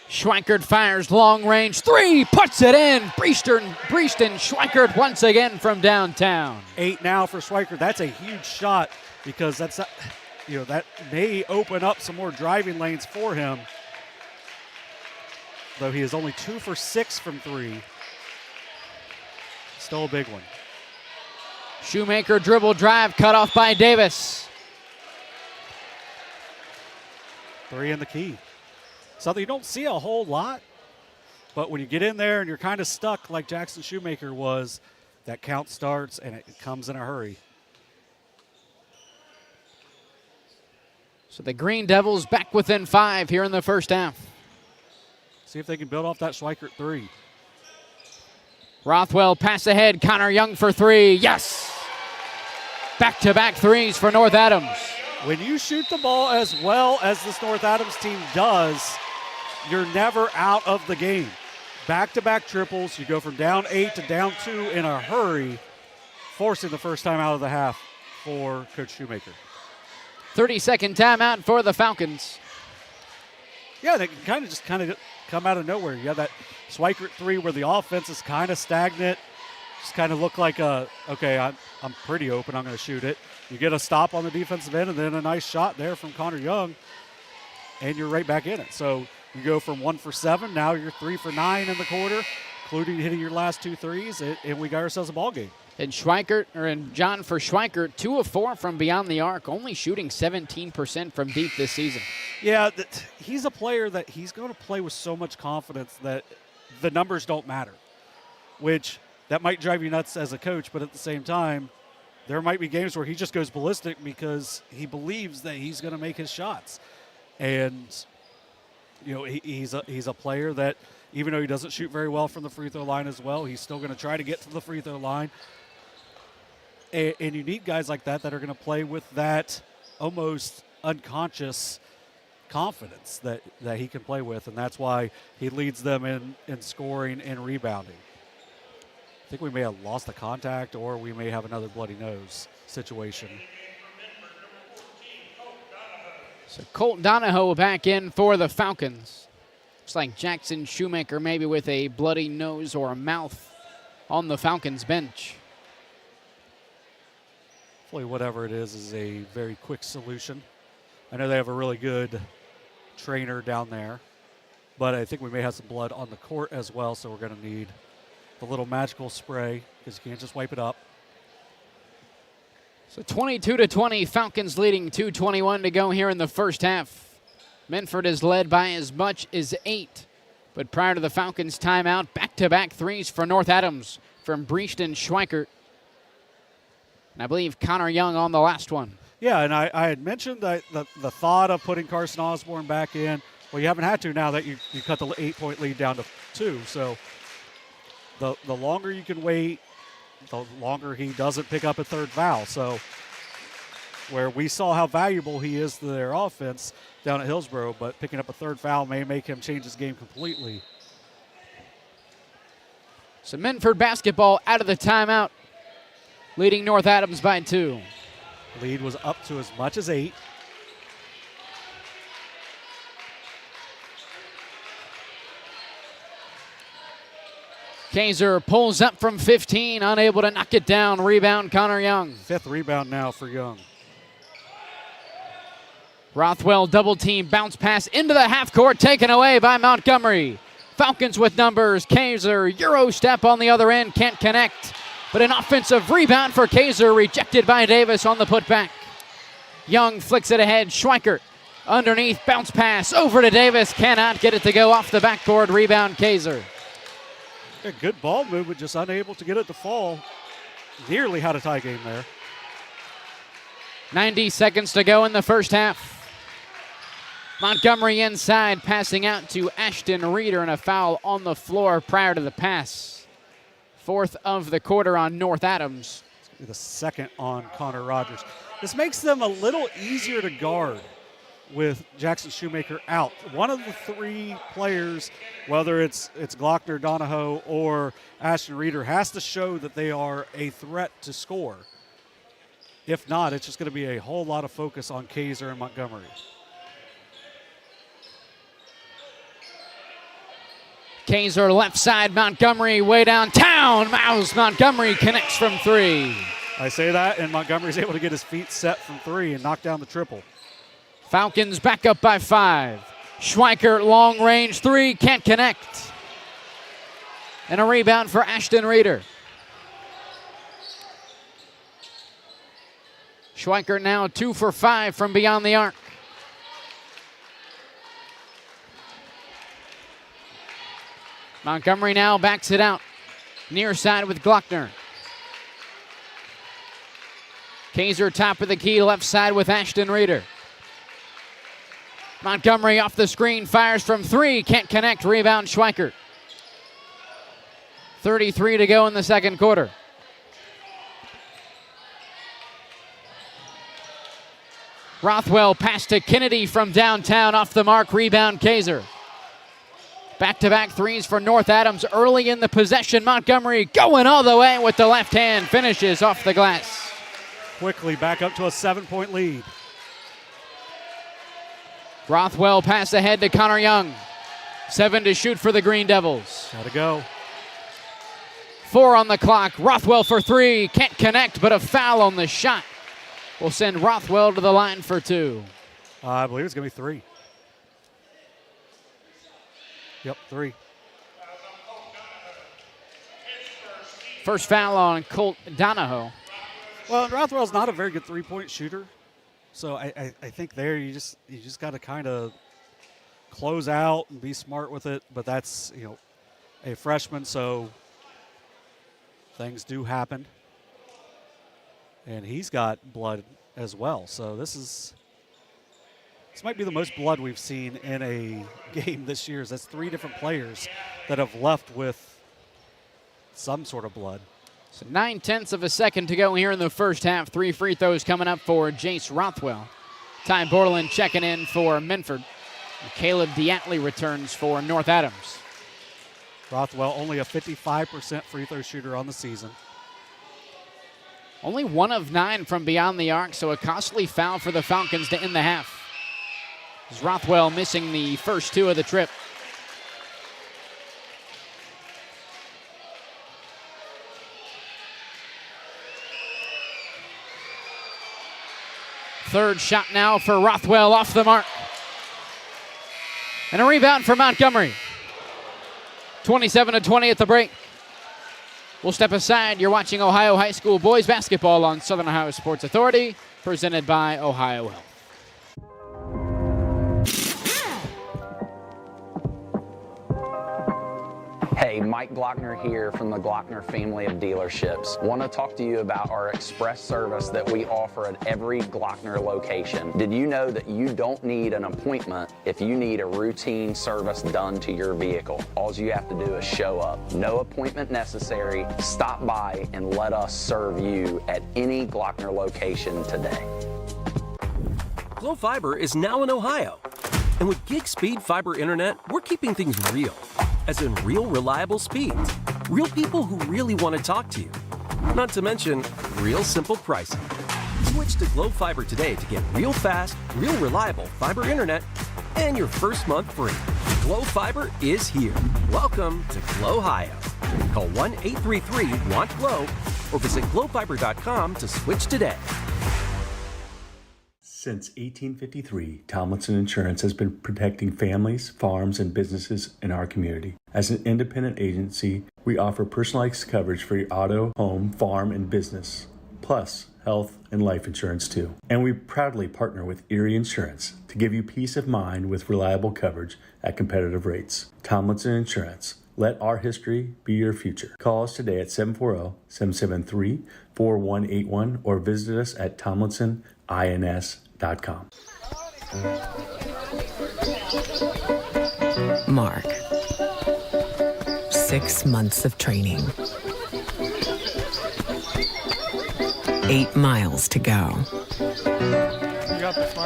Schweikert fires long range three, puts it in. Breeston Schweikert once again from downtown. 8 now for Schweikert. That's a huge shot because that's, that may open up some more driving lanes for him. Though he is only 2 for 6 from 3. Still a big one. Shoemaker dribble drive cut off by Davis. 3 in the key. Something you don't see a whole lot, but when you get in there and you're kind of stuck like Jackson Shoemaker was, that count starts and it comes in a hurry. So the Green Devils back within 5 here in the first half. See if they can build off that Schweikert 3. Rothwell pass ahead. Connor Young for 3. Yes! Back-to-back threes for North Adams. When you shoot the ball as well as this North Adams team does, you're never out of the game. Back-to-back triples. You go from down 8 to down 2 in a hurry, forcing the first time out of the half for Coach Shoemaker. 30-second timeout for the Falcons. Yeah, they can kind of come out of nowhere. You have that Schweikert 3 where the offense is kind of stagnant. Just kind of look like, okay, I'm pretty open. I'm going to shoot it. You get a stop on the defensive end and then a nice shot there from Connor Young, and you're right back in it. So you go from 1 for 7. Now you're 3 for 9 in the quarter, including hitting your last 2 threes, and we got ourselves a ball game. And John for Schweikert, 2 of 4 from beyond the arc, only shooting 17% from deep this season. Yeah, he's a player that he's going to play with so much confidence that the numbers don't matter, which that might drive you nuts as a coach, but at the same time, there might be games where he just goes ballistic because he believes that he's going to make his shots. And, he's a player that, even though he doesn't shoot very well from the free throw line as well, he's still going to try to get to the free throw line. And you need guys like that are going to play with that almost unconscious confidence that he can play with, and that's why he leads them in scoring and rebounding. I think we may have lost the contact, or we may have another bloody nose situation. So Colt Donahoe back in for the Falcons. Looks like Jackson Shoemaker maybe with a bloody nose or a mouth on the Falcons bench. Hopefully whatever it is a very quick solution. I know they have a really good trainer down there, but I think we may have some blood on the court as well, so we're going to need the little magical spray because you can't just wipe it up. So 22-20, Falcons leading, 2:21 to go here in the first half. Minford is led by as much as 8, but prior to the Falcons' timeout, back-to-back threes for North Adams from Breeston Schweikert. And I believe Connor Young on the last one. Yeah, and I had mentioned that the thought of putting Carson Osborne back in. Well, you haven't had to now that you cut the 8-point lead down to 2. So the longer you can wait, the longer he doesn't pick up a third foul. So where we saw how valuable he is to their offense down at Hillsborough, but picking up a third foul may make him change his game completely. So Minford basketball out of the timeout, leading North Adams by 2. Lead was up to as much as 8. Kaiser pulls up from 15, unable to knock it down. Rebound, Connor Young. 5th rebound now for Young. Rothwell double team, bounce pass into the half court, taken away by Montgomery. Falcons with numbers. Kaiser, Euro step on the other end, can't connect. But an offensive rebound for Kaiser, rejected by Davis on the putback. Young flicks it ahead. Schweikert underneath, bounce pass over to Davis. Cannot get it to go off the backboard. Rebound, Kaiser. A good ball movement, just unable to get it to fall. Nearly had a tie game there. 90 seconds to go in the first half. Montgomery inside, passing out to Ashton Reeder, and a foul on the floor prior to the pass. Fourth of the quarter on North Adams. The second on Connor Rogers. This makes them a little easier to guard with Jackson Shoemaker out. One of the three players, whether it's Glockner, Donahoe, or Ashton Reeder, has to show that they are a threat to score. If not, it's just going to be a whole lot of focus on Kaiser and Montgomery. Kaiser left side, Montgomery way downtown. Miles Montgomery connects from three. I say that, and Montgomery's able to get his feet set from three and knock down the triple. Falcons back up by 5. Schweikert, long range three, can't connect. And a rebound for Ashton Reeder. Schweikert now 2 for 5 from beyond the arc. Montgomery now backs it out. Near side with Glockner. Kaiser top of the key, left side with Ashton Reeder. Montgomery off the screen, fires from three, can't connect, rebound Schweikert. 33 to go in the second quarter. Rothwell pass to Kennedy from downtown, off the mark, rebound Kaiser. Back-to-back threes for North Adams early in the possession. Montgomery going all the way with the left hand, finishes off the glass. Quickly back up to a 7-point lead. Rothwell pass ahead to Connor Young. 7 to shoot for the Green Devils. Gotta go. 4 on the clock. Rothwell for 3. Can't connect, but a foul on the shot will send Rothwell to the line for 2. I believe it's gonna be 3. Yep, 3. First foul on Colt Donahoe. Well, Rothwell's not a very good three-point shooter, so I think there you just got to kind of close out and be smart with it. But that's a freshman, so things do happen, and he's got blood as well. So this might be the most blood we've seen in a game this year. That's 3 different players that have left with some sort of blood. So 9/10 of a second to go here in the first half. 3 free throws coming up for Jace Rothwell. Ty Borland checking in for Minford. And Caleb Diatley returns for North Adams. Rothwell only a 55% free throw shooter on the season. Only 1 of 9 from beyond the arc, so a costly foul for the Falcons to end the half. As Rothwell missing the first 2 of the trip. Third shot now for Rothwell, off the mark. And a rebound for Montgomery. 27-20 at the break. We'll step aside. You're watching Ohio High School boys basketball on Southern Ohio Sports Authority, presented by Ohio Health. Hey, Mike Glockner here from the Glockner family of dealerships. Want to talk to you about our express service that we offer at every Glockner location. Did you know that you don't need an appointment if you need a routine service done to your vehicle? All you have to do is show up. No appointment necessary. Stop by and let us serve you at any Glockner location today. Glo Fiber is now in Ohio. And with gig speed fiber internet, we're keeping things real. As in real reliable speeds. Real people who really want to talk to you. Not to mention, real simple pricing. Switch to Glo Fiber today to get real fast, real reliable fiber internet and your first month free. Glo Fiber is here. Welcome to Glo Ohio. Call 1-833-WANT-GLO or visit glofiber.com to switch today. Since 1853, Tomlinson Insurance has been protecting families, farms, and businesses in our community. As an independent agency, we offer personalized coverage for your auto, home, farm, and business, plus health and life insurance too. And we proudly partner with Erie Insurance to give you peace of mind with reliable coverage at competitive rates. Tomlinson Insurance. Let our history be your future. Call us today at 740-773-4181 or visit us at tomlinsonins.com. Mark. 6 months of training. 8 miles to go.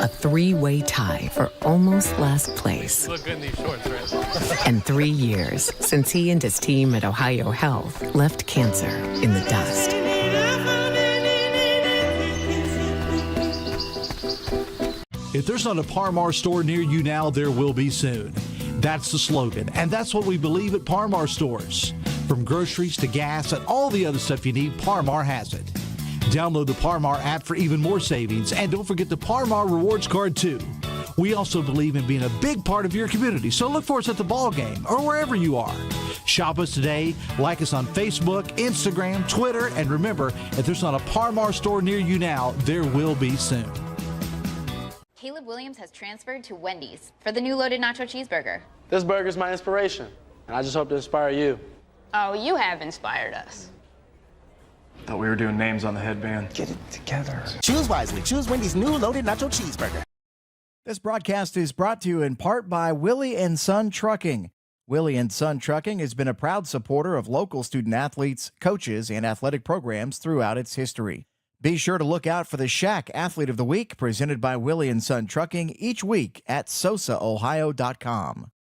A 3-way tie for almost last place. You look good in these shorts, right? And 3 years since he and his team at Ohio Health left cancer in the dust. If there's not a Par-Mar store near you now, there will be soon. That's the slogan, and that's what we believe at Par-Mar stores. From groceries to gas and all the other stuff you need, Par-Mar has it. Download the Par-Mar app for even more savings, and don't forget the Par-Mar rewards card too. We also believe in being a big part of your community, so look for us at the ball game or wherever you are. Shop us today, like us on Facebook, Instagram, Twitter, and remember, if there's not a Par-Mar store near you now, there will be soon. Caleb Williams has transferred to Wendy's for the new loaded nacho cheeseburger. This burger's my inspiration, and I just hope to inspire you. Oh, you have inspired us. Thought we were doing names on the headband. Get it together. Choose wisely. Choose Wendy's new loaded nacho cheeseburger. This broadcast is brought to you in part by Willie and Son Trucking. Willie and Son Trucking has been a proud supporter of local student athletes, coaches, and athletic programs throughout its history. Be sure to look out for the Shack Athlete of the Week presented by Willie and Son Trucking each week at sosaohio.com.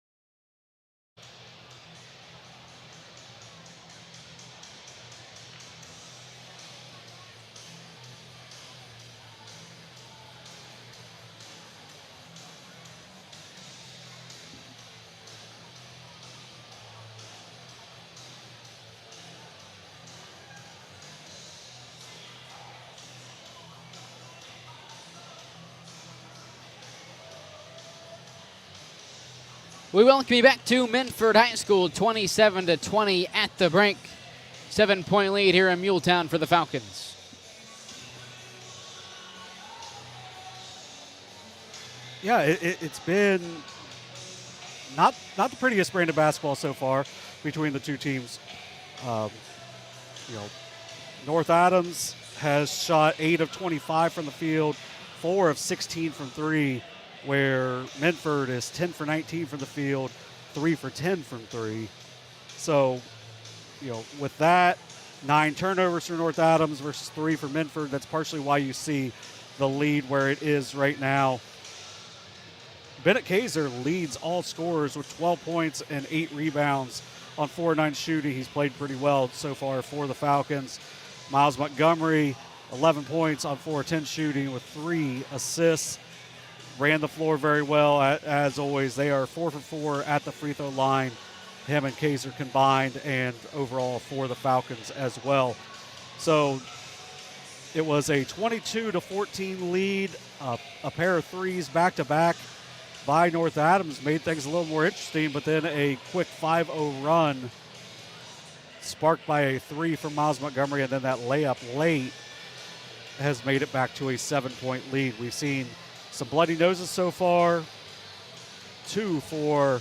We welcome you back to Minford High School, 27-20 at the break. 7-point lead here in Muletown for the Falcons. Yeah, it's been not the prettiest brand of basketball so far between the two teams. North Adams has shot 8 of 25 from the field, 4 of 16 from 3. Where Minford is 10 for 19 from the field, 3 for 10 from 3. So, with that, 9 turnovers for North Adams versus 3 for Minford. That's partially why you see the lead where it is right now. Bennett Kaiser leads all scorers with 12 points and 8 rebounds on 4-9 shooting. He's played pretty well so far for the Falcons. Miles Montgomery, 11 points on 4-10 shooting with 3 assists. Ran the floor very well, as always. They are 4 for 4 at the free throw line, him and Kaiser combined, and overall for the Falcons as well. So it was a 22-14 lead. A pair of threes back-to-back by North Adams made things a little more interesting, but then a quick 5-0 run sparked by a 3 from Miles Montgomery, and then that layup late has made it back to a 7-point lead. We've seen some bloody noses so far, 2 for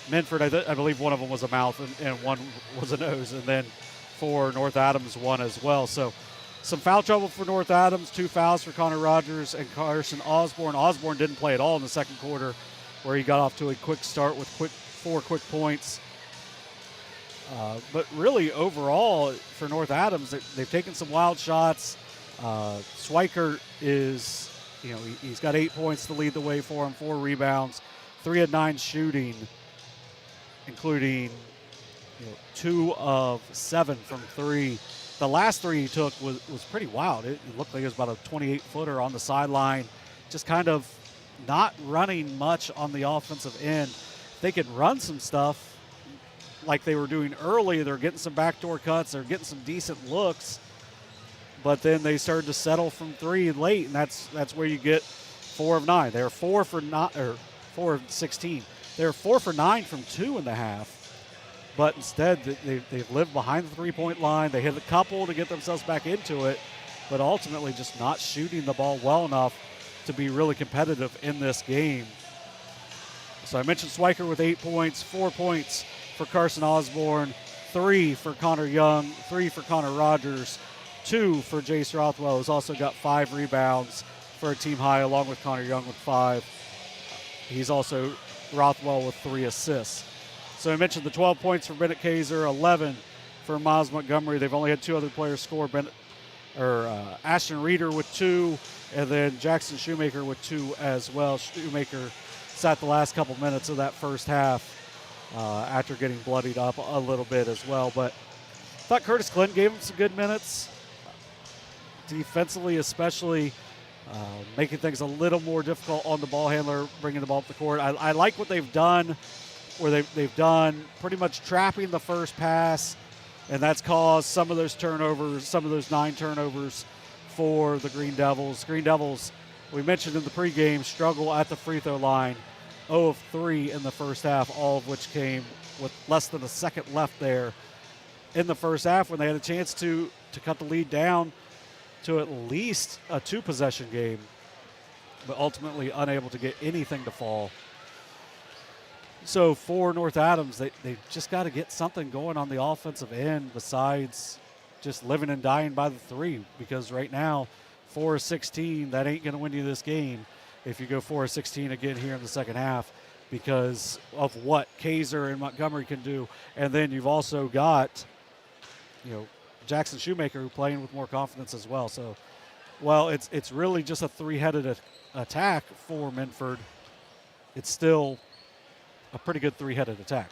Minford. I believe one of them was a mouth and one was a nose. And then for North Adams, 1 as well. So some foul trouble for North Adams, 2 fouls for Connor Rogers and Carson Osborne. Osborne didn't play at all in the second quarter, where he got off to a quick start with 4 quick points. But really, overall, for North Adams, they've taken some wild shots. Schweikert is... he's got 8 points to lead the way for him, 4 rebounds, 3 of 9 shooting, including 2 of 7 from 3. The last 3 he took was pretty wild. It looked like it was about a 28-footer on the sideline, just kind of not running much on the offensive end. They can run some stuff like they were doing early. They're getting some backdoor cuts. They're getting some decent looks. But then they started to settle from 3 late, and that's where you get 4 of 9. They're 4 of 16. They're 4 for 9 from 2 in the half. But instead, they've lived behind the 3-point line. They hit a couple to get themselves back into it, but ultimately just not shooting the ball well enough to be really competitive in this game. So I mentioned Schweikert with 8 points, 4 points for Carson Osborne, 3 for Connor Young, 3 for Connor Rogers, 2 for Jace Rothwell, who's also got 5 rebounds for a team high, along with Connor Young with 5. He's also Rothwell with 3 assists. So I mentioned the 12 points for Bennett Kaiser, 11 for Miles Montgomery. They've only had 2 other players score. Ashton Reeder with 2, and then Jackson Shoemaker with 2 as well. Shoemaker sat the last couple minutes of that first half after getting bloodied up a little bit as well. But I thought Curtis Glenn gave him some good minutes. Defensively especially, making things a little more difficult on the ball handler, bringing the ball up the court. I like what they've done, where they've done pretty much trapping the first pass, and that's caused some of those turnovers, some of those 9 turnovers for the Green Devils. Green Devils, we mentioned in the pregame, struggle at the free throw line, 0 of 3 in the first half, all of which came with less than a second left there in the first half when they had a chance to cut the lead down to at least a 2-possession game, but ultimately unable to get anything to fall. So for North Adams, they've just got to get something going on the offensive end besides just living and dying by the 3, because right now, 4 of 16, that ain't going to win you this game if you go 4 of 16 again here in the second half because of what Kaiser and Montgomery can do. And then you've also got, Jackson Shoemaker who playing with more confidence as well. So, it's really just a 3-headed attack for Minford. It's still a pretty good 3-headed attack.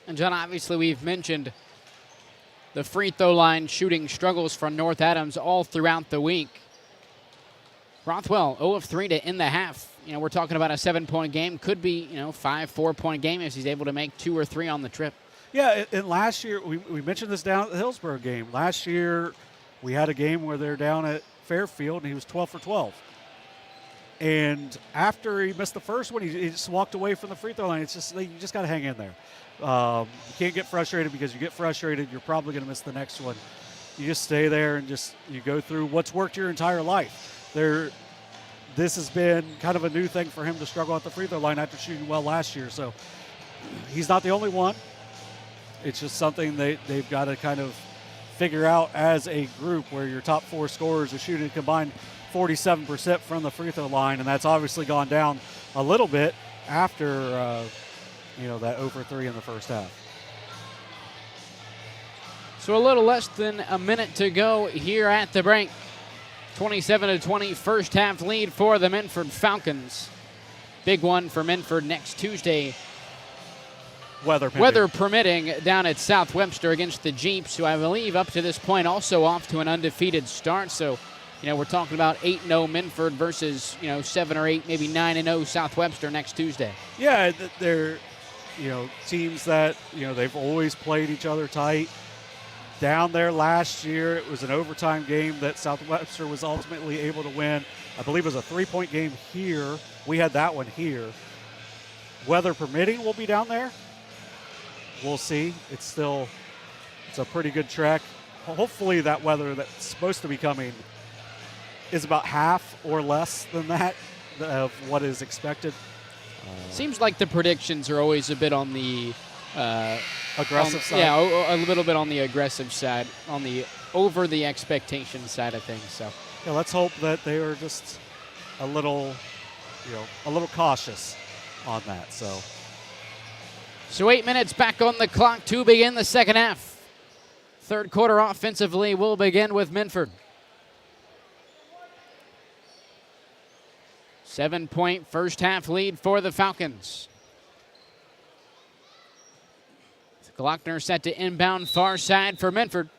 And John, obviously we've mentioned the free throw line shooting struggles from North Adams all throughout the week. Rothwell 0 of 3 to end the half. We're talking about a 7-point game. Could be, 5 4-point game if he's able to make 2 or 3 on the trip. Yeah, and last year, we mentioned this down at the Hillsborough game. Last year, we had a game where they're down at Fairfield, and he was 12 for 12. And after he missed the first one, he just walked away from the free throw line. It's just, you just got to hang in there. You can't get frustrated, because you get frustrated, you're probably going to miss the next one. You just stay there and you go through what's worked your entire life. This has been kind of a new thing for him to struggle at the free throw line after shooting well last year. So he's not the only one. It's just something they've got to kind of figure out as a group, where your top 4 scorers are shooting combined 47% from the free throw line, and that's obviously gone down a little bit after that 0 for 3 in the first half. So a little less than a minute to go here at the break. 27-20 first half lead for the Minford Falcons. Big one for Minford next Tuesday. Weather permitting down at South Webster against the Jeeps, who I believe up to this point also off to an undefeated start. So, we're talking about 8-0 Minford versus, 7 or 8, maybe 9-0 South Webster next Tuesday. Yeah, they're, teams that, they've always played each other tight. Down there last year, it was an overtime game that South Webster was ultimately able to win. I believe it was a 3-point game here. We had that one here. Weather permitting, we'll be down there. We'll see. It's a pretty good trek. Hopefully that weather that's supposed to be coming is about half or less than that of what is expected. Seems like the predictions are always a bit on the aggressive side. Yeah, a little bit on the aggressive side, on the over the expectation side of things. So yeah, let's hope that they are just a little cautious on that. So 8 minutes back on the clock to begin the second half. Third quarter offensively will begin with Minford. 7-point first half lead for the Falcons. Glockner set to inbound far side for Minford.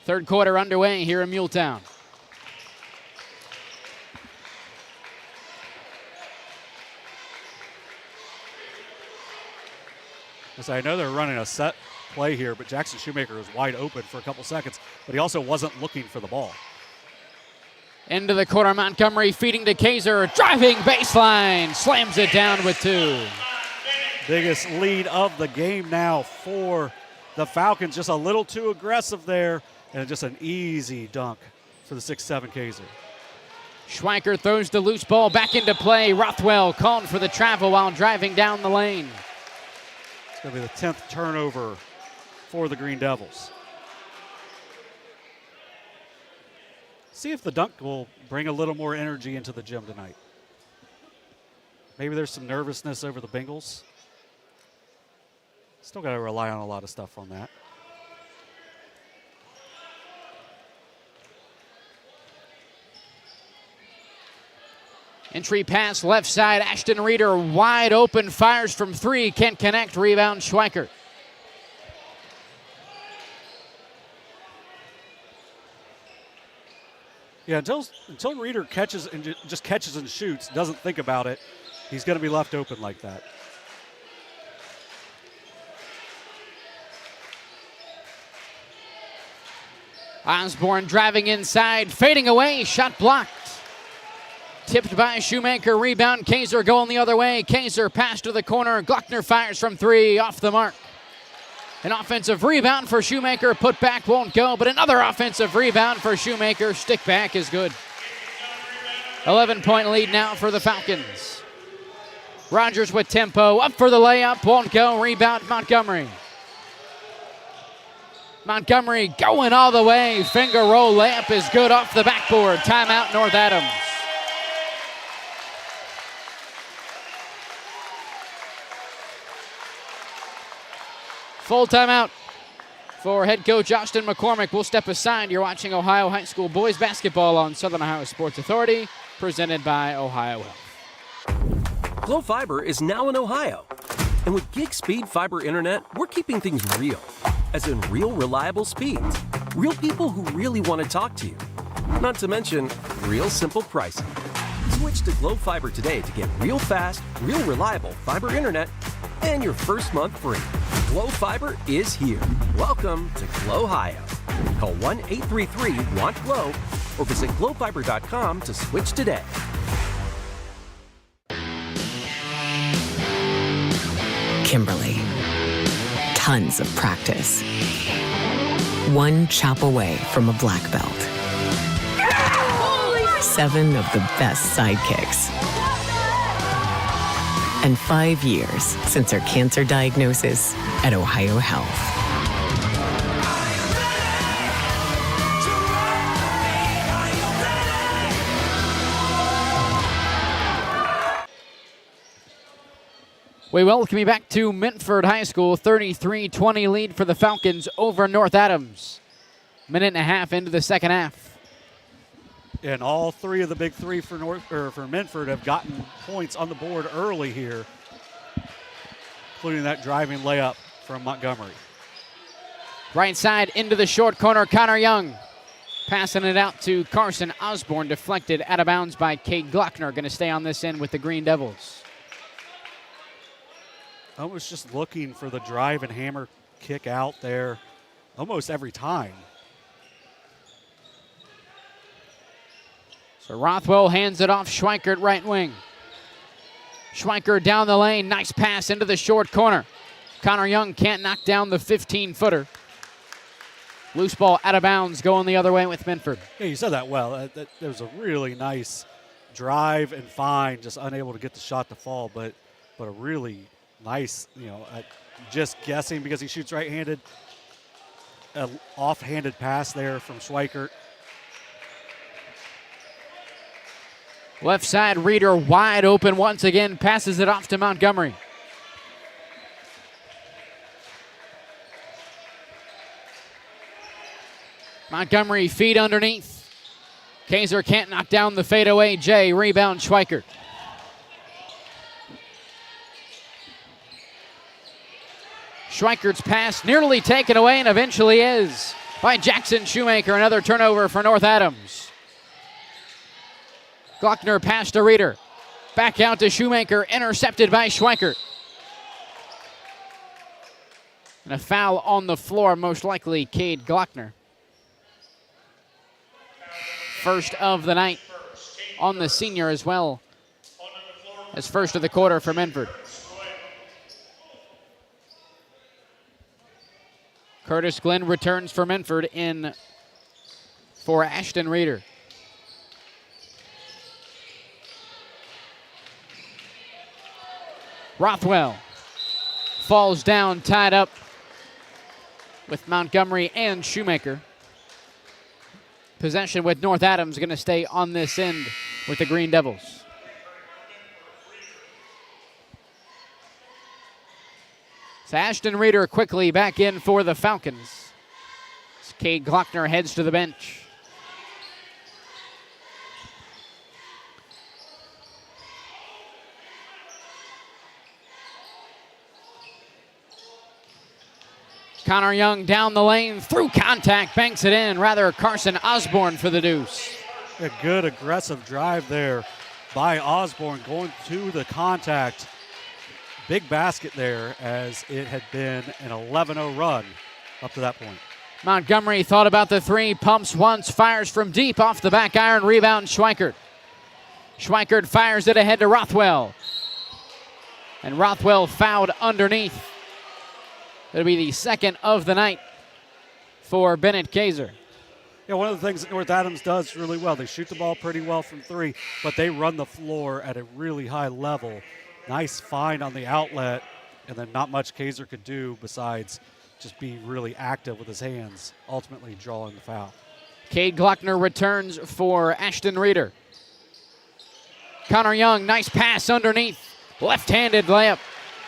Third quarter underway here in Muletown. I know they're running a set play here, but Jackson Shoemaker was wide open for a couple seconds, but he also wasn't looking for the ball. Into the corner, Montgomery feeding to Kaiser, driving baseline, slams it down with 2. Biggest lead of the game now for the Falcons. Just a little too aggressive there, and just an easy dunk for the 6'7" Kaiser. Schweiker throws the loose ball back into play. Rothwell called for the travel while driving down the lane. It's going to be the 10th turnover for the Green Devils. See if the dunk will bring a little more energy into the gym tonight. Maybe there's some nervousness over the Bengals. Still got to rely on a lot of stuff on that. Entry pass left side. Ashton Reeder wide open. Fires from three. Can't connect. Rebound Schweikert. Yeah, until Reeder catches and just catches and shoots, doesn't think about it, he's going to be left open like that. Osborne driving inside, fading away, shot blocked. Tipped by Shoemaker, rebound, Kaiser going the other way. Kaiser pass to the corner, Glockner fires from three, off the mark. An offensive rebound for Shoemaker, put back won't go, but another offensive rebound for Shoemaker, stick back is good. 11-point lead now for the Falcons. Rogers with tempo, up for the layup, won't go, rebound Montgomery. Montgomery going all the way, finger roll layup is good off the backboard, timeout North Adams. Full timeout for head coach Austin McCormick. We'll step aside. You're watching Ohio High School boys basketball on Southern Ohio Sports Authority, presented by Ohio Health. Glo Fiber is now in Ohio. And with gig speed fiber internet, we're keeping things real. As in real reliable speeds. Real people who really want to talk to you. Not to mention, real simple pricing. Switch to Glo Fiber today to get real fast, real reliable fiber internet and your first month free. Glo Fiber is here. Welcome to Glo Ohio. Call 1-833-WANT-GLO or visit glofiber.com to switch today. Kimberly. Tons of practice. One chop away from a black belt. 7 of the best sidekicks. And 5 years since her cancer diagnosis at Ohio Health. We welcome you back to Minford High School. 33-20 lead for the Falcons over North Adams. Minute and a half into the second half. And all three of the big three for Minford have gotten points on the board early here, including that driving layup from Montgomery. Right side into the short corner, Connor Young. Passing it out to Carson Osborne, deflected out of bounds by Cade Glockner. Going to stay on this end with the Green Devils. I was just looking for the drive and hammer kick out there almost every time. So Rothwell hands it off, Schweikert right wing. Schweikert down the lane, nice pass into the short corner. Connor Young can't knock down the 15-footer. Loose ball out of bounds, going the other way with Minford. Yeah, you said that well. There was a really nice drive and find, just unable to get the shot to fall, but a really nice, just guessing because he shoots right-handed, an off-handed pass there from Schweikert. Left side, Reeder wide open once again, passes it off to Montgomery. Montgomery feet underneath. Kaiser can't knock down the fadeaway J. Rebound Schweikert. Schweikert's pass nearly taken away and eventually is by Jackson Shoemaker. Another turnover for North Adams. Glockner pass to Reeder. Back out to Shoemaker, intercepted by Schweikert. And a foul on the floor, most likely Cade Glockner. First of the night on the senior as well as first of the quarter for Minford. Curtis Glenn returns for Minford in for Ashton Reeder. Rothwell falls down, tied up with Montgomery and Shoemaker. Possession with North Adams, going to stay on this end with the Green Devils. So Ashton Reeder quickly back in for the Falcons. Cade Glockner heads to the bench. Connor Young down the lane, through contact, banks it in. Rather, Carson Osborne for the deuce. A good aggressive drive there by Osborne going to the contact. Big basket there, as it had been an 11-0 run up to that point. Montgomery thought about the three, pumps once, fires from deep off the back iron, rebound Schweikert. Schweikert fires it ahead to Rothwell. And Rothwell fouled underneath. It'll be the second of the night for Bennett Kaiser. Yeah, one of the things that North Adams does really well, they shoot the ball pretty well from three, but they run the floor at a really high level. Nice find on the outlet, and then not much Kaiser could do besides just be really active with his hands, ultimately drawing the foul. Cade Glockner returns for Ashton Reeder. Connor Young, nice pass underneath. Left-handed layup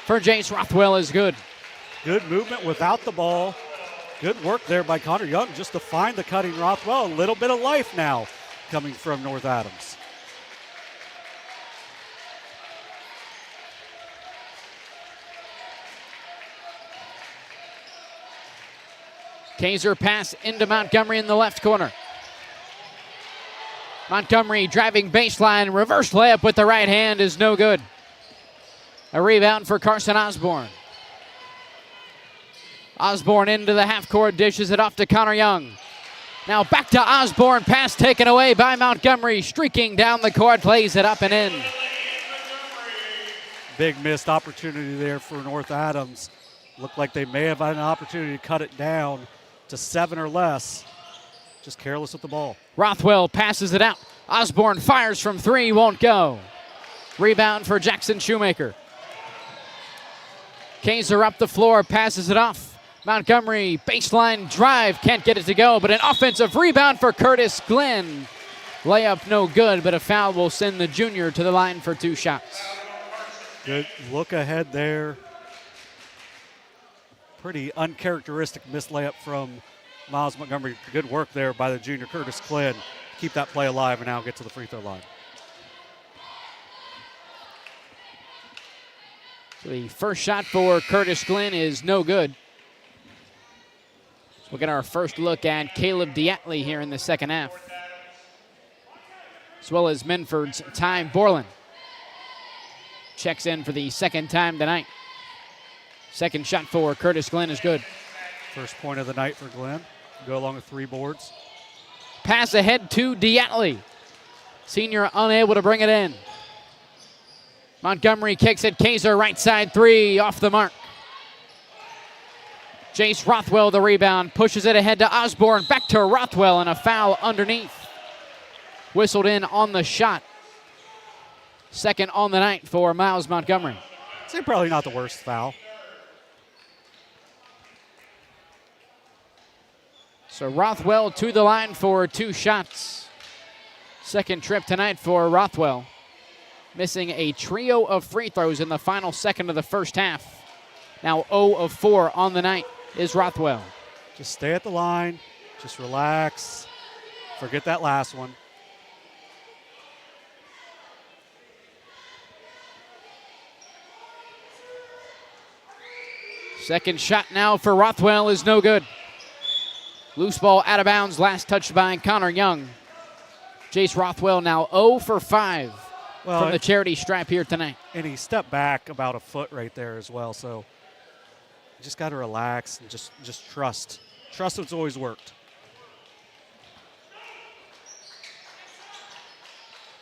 for Jace Rothwell is good. Good movement without the ball. Good work there by Connor Young just to find the cutting Rothwell. A little bit of life now coming from North Adams. Kaiser pass into Montgomery in the left corner. Montgomery driving baseline, reverse layup with the right hand is no good. A rebound for Carson Osborne. Osborne into the half court, dishes it off to Connor Young. Now back to Osborne, pass taken away by Montgomery, streaking down the court, plays it up and in. Big missed opportunity there for North Adams. Looked like they may have had an opportunity to cut it down to 7 or less. Just careless with the ball. Rothwell passes it out. Osborne fires from three, won't go. Rebound for Jackson Shoemaker. Kaiser up the floor, passes it off. Montgomery, baseline drive, can't get it to go, but an offensive rebound for Curtis Glenn. Layup no good, but a foul will send the junior to the line for 2 shots. Good look ahead there. Pretty uncharacteristic missed layup from Miles Montgomery. Good work there by the junior Curtis Glenn. Keep that play alive and now get to the free throw line. So the first shot for Curtis Glenn is no good. So we'll get our first look at Caleb Diatley here in the second half, as well as Minford's Ty Borland. Checks in for the second time tonight. Second shot for Curtis Glenn is good. First point of the night for Glenn. Go along with 3 boards. Pass ahead to Diatley. Senior unable to bring it in. Montgomery kicks it. Kaiser right side 3 off the mark. Jace Rothwell the rebound. Pushes it ahead to Osborne. Back to Rothwell and a foul underneath. Whistled in on the shot. Second on the night for Miles Montgomery. I'd say probably not the worst foul. So Rothwell to the line for 2 shots. Second trip tonight for Rothwell. Missing a trio of free throws in the final second of the first half. Now 0 of 4 on the night is Rothwell. Just stay at the line. Just relax. Forget that last one. Second shot now for Rothwell is no good. Loose ball out of bounds, last touched by Connor Young. Jace Rothwell now 0 for 5 from the charity stripe here tonight. And he stepped back about a foot right there as well, so you just got to relax and just trust. Trust what's always worked.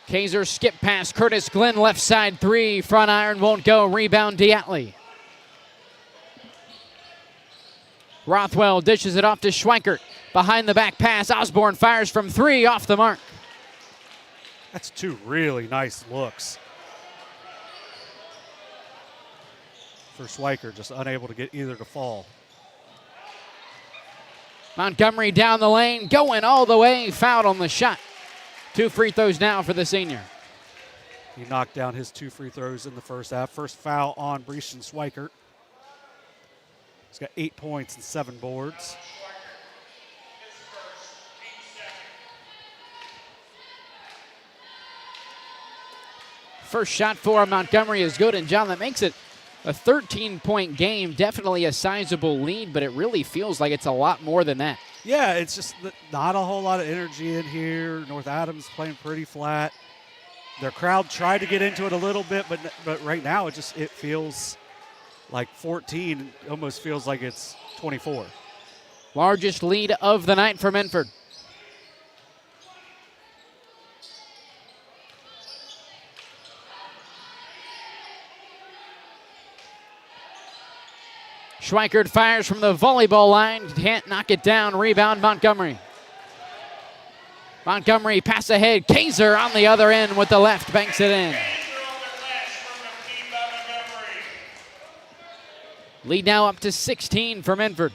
Kaiser skip pass, Curtis Glenn left side 3, front iron won't go, rebound Diatley. Rothwell dishes it off to Schweikert. Behind the back pass, Osborne fires from 3 off the mark. That's 2 really nice looks for Schweikert, just unable to get either to fall. Montgomery down the lane, going all the way, fouled on the shot. 2 free throws now for the senior. He knocked down his 2 free throws in the first half. First foul on Breeston Schweikert. He's got 8 points and 7 boards. First shot for Montgomery is good, and John, that makes it A 13-point game, definitely a sizable lead, but it really feels like it's a lot more than that. Yeah, it's just not a whole lot of energy in here. North Adams playing pretty flat. Their crowd tried to get into it a little bit, but right now it feels like 14. Almost feels like it's 24. Largest lead of the night for Minford. Schweikert fires from the volleyball line. Can't knock it down. Rebound, Montgomery. Montgomery pass ahead. Kaiser on the other end with the left. Banks it in. Lead now up to 16 for Minford.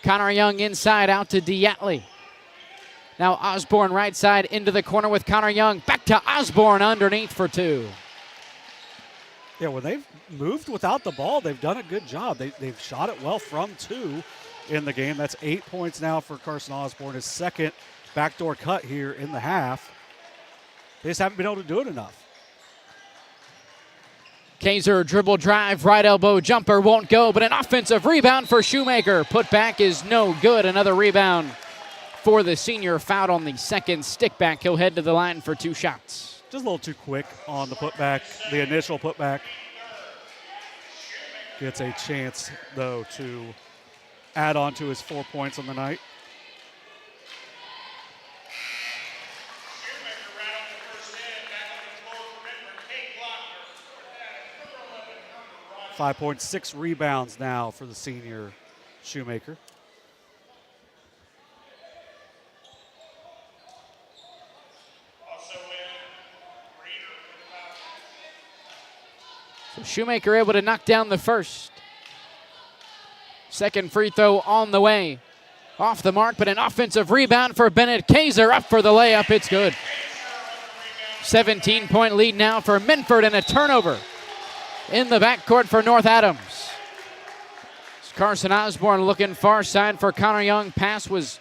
Connor Young inside out to Diatley. Now Osborne right side into the corner with Connor Young. Back to Osborne underneath for two. Yeah, when they've moved without the ball, they've done a good job. They've shot it well from two in the game. That's 8 points now for Carson Osborne, his second backdoor cut here in the half. They just haven't been able to do it enough. Kaiser dribble drive, right elbow jumper won't go, but an offensive rebound for Shoemaker. Put back is no good. Another rebound for the senior, fouled on the second stick back. He'll head to the line for two shots. Just a little too quick on the putback, the initial putback. Gets a chance, though, to add on to his 4 points on the night. .6 rebounds now for the senior Shoemaker. So Shoemaker able to knock down the first. Second free throw on the way. Off the mark, but an offensive rebound for Bennett. Kaiser up for the layup. It's good. 17-point lead now for Minford and a turnover in the backcourt for North Adams. It's Carson Osborne looking far side for Connor Young. Pass was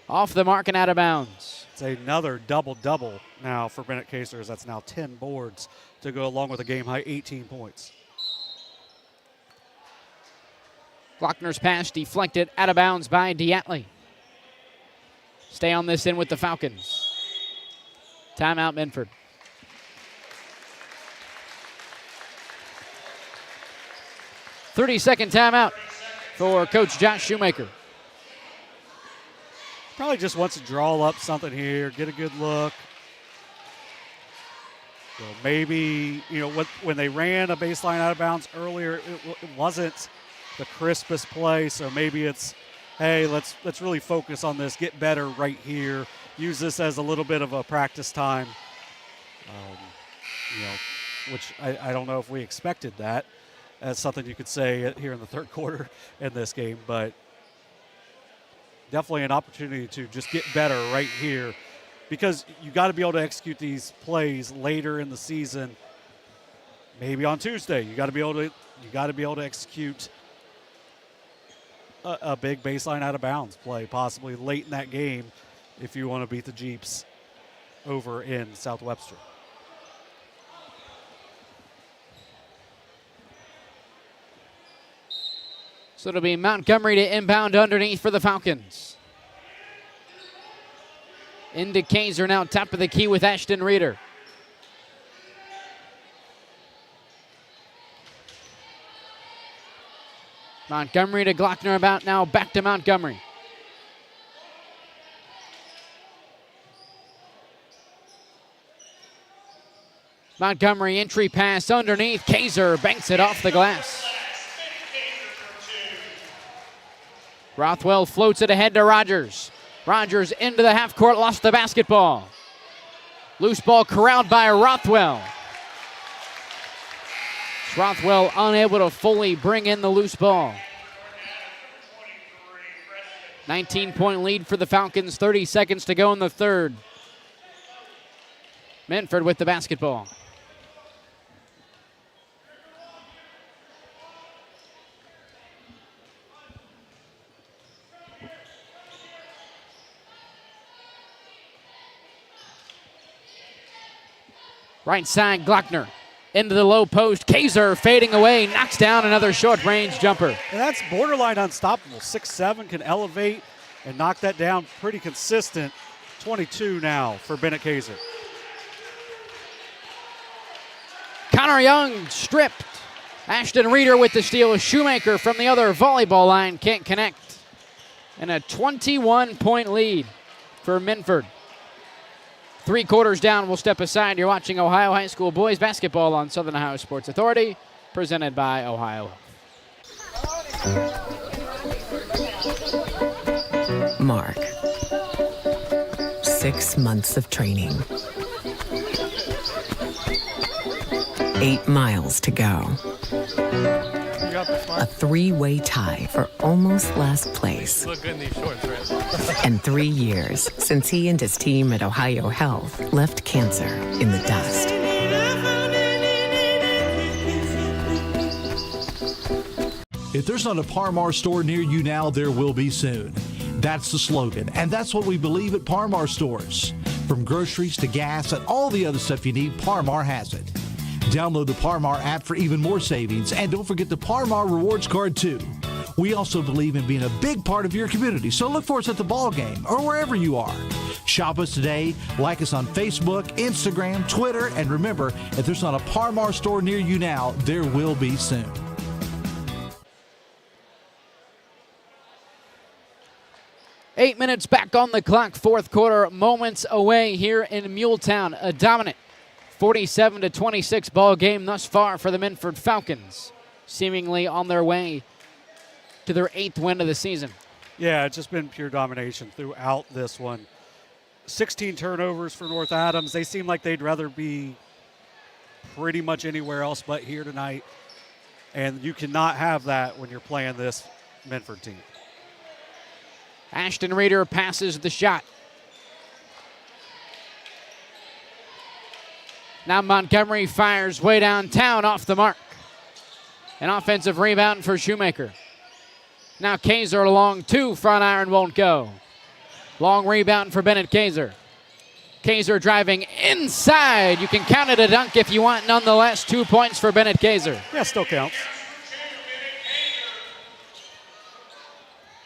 off the mark and out of bounds. It's another double-double now for Bennett Kaiser. That's now 10 boards to go along with a game-high 18 points. Glockner's pass deflected out of bounds by Diatley. Stay on this end with the Falcons. Timeout, Minford. .30-second timeout for Coach Josh Shoemaker. Probably just wants to draw up something here, get a good look. So maybe, when they ran a baseline out of bounds earlier, it wasn't the crispest play. So maybe it's, hey, let's really focus on this, get better right here, use this as a little bit of a practice time. Which I don't know if we expected that. That's something you could say here in the third quarter in this game, but definitely an opportunity to just get better right here, because you got to be able to execute these plays later in the season. Maybe on Tuesday, you got to be able to execute a big baseline out of bounds play, possibly late in that game, if you want to beat the Jeeps over in South Webster. So it'll be Montgomery to inbound underneath for the Falcons. Into Kaiser now, top of the key with Ashton Reeder. Montgomery to Glockner about now, back to Montgomery. Montgomery entry pass underneath. Kaiser banks it off the glass. Rothwell floats it ahead to Rogers. Rogers into the half court, lost the basketball. Loose ball corralled by Rothwell. Rothwell unable to fully bring in the loose ball. 19-point lead for the Falcons, 30 seconds to go in the third. Minford with the basketball. Right side, Glockner. into the low post. Kaiser fading away, knocks down another short-range jumper. And that's borderline unstoppable. 6'7", can elevate and knock that down pretty consistent. 22 now for Bennett Kaiser. Connor Young stripped. Ashton Reeder with the steal. Shoemaker from the other volleyball line can't connect. And a 21-point lead for Minford. 3 quarters down, we'll step aside. You're watching Ohio High School boys basketball on Southern Ohio Sports Authority, presented by Ohio. Mark. 6 months of training. 8 miles to go. A 3-way tie for almost last place. You look good in these shorts, right? And 3 years since he and his team at Ohio Health left cancer in the dust. If there's not a Parmar store near you now, there will be soon. That's the slogan, and that's what we believe at Parmar stores. From groceries to gas and all the other stuff you need, Parmar has it. Download the Parmar app for even more savings, and don't forget the Parmar Rewards Card too. We also believe in being a big part of your community, so look for us at the ball game or wherever you are. Shop us today, like us on Facebook, Instagram, Twitter, and remember, if there's not a Parmar store near you now, there will be soon. Eight minutes back on the clock, fourth quarter, moments away here in Muletown. A dominant 47-26 ball game thus far for the Minford Falcons, seemingly on their way to their 8th win of the season. Yeah, it's just been pure domination throughout this one. 16 turnovers for North Adams. They seem like they'd rather be pretty much anywhere else but here tonight. And you cannot have that when you're playing this Minford team. Ashton Reeder passes the shot. Now Montgomery fires way downtown off the mark. An offensive rebound for Shoemaker. Now Kaiser along 2, front iron won't go. Long rebound for Bennett Kaiser. Kaiser driving inside. You can count it a dunk if you want. Nonetheless, 2 points for Bennett Kaiser. Yeah, still counts.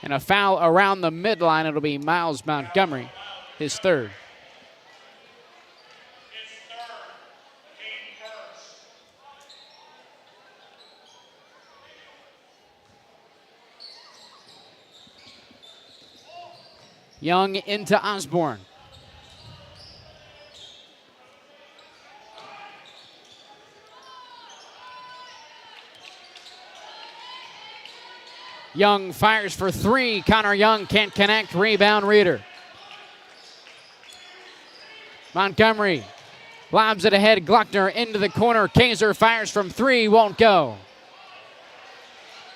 And a foul around the midline. It'll be Miles Montgomery, his 3rd. Young into Osborne. Young fires for 3. Connor Young can't connect. Rebound Reeder. Montgomery lobs it ahead. Gluckner into the corner. Kaiser fires from 3. Won't go.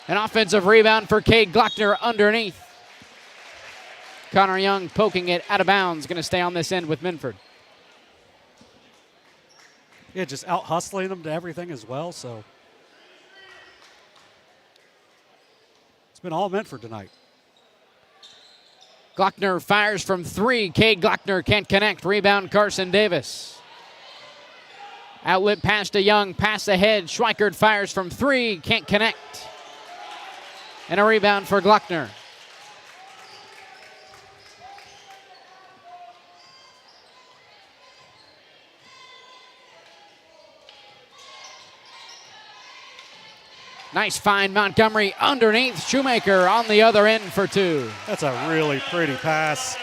An offensive rebound for Cade Gluckner underneath. Connor Young poking it out of bounds. Going to stay on this end with Minford. Yeah, just out hustling them to everything as well. So it's been all Minford tonight. Gluckner fires from 3. Cade Gluckner can't connect. Rebound Carson Davis. Outlet pass to Young. Pass ahead. Schweikert fires from 3. Can't connect. And a rebound for Gluckner. Nice find, Montgomery underneath. Shoemaker on the other end for 2. That's a really pretty pass.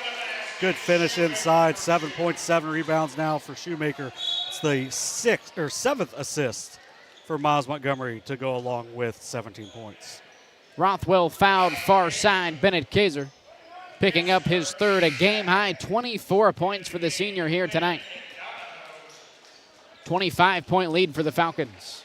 Good finish inside. 7.7 rebounds now for Shoemaker. It's the 7th assist for Miles Montgomery to go along with 17 points. Rothwell fouled far side. Bennett Kaiser picking up his 3rd, a game-high 24 points for the senior here tonight. 25-point lead for the Falcons.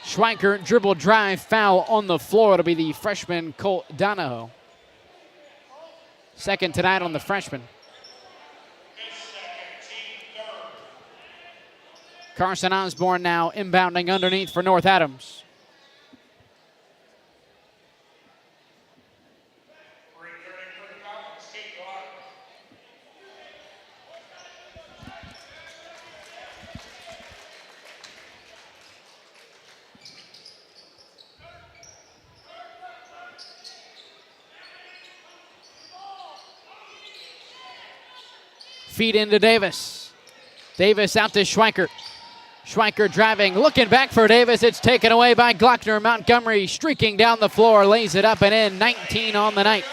Schweikert dribble drive foul on the floor. It'll be the freshman Colt Donahoe. 2nd tonight on the freshman. Carson Osborne now inbounding underneath for North Adams. Feed into Davis. Davis out to Schweikert. Schweikert driving, looking back for Davis. It's taken away by Glockner. Montgomery streaking down the floor, lays it up and in. 19 on the night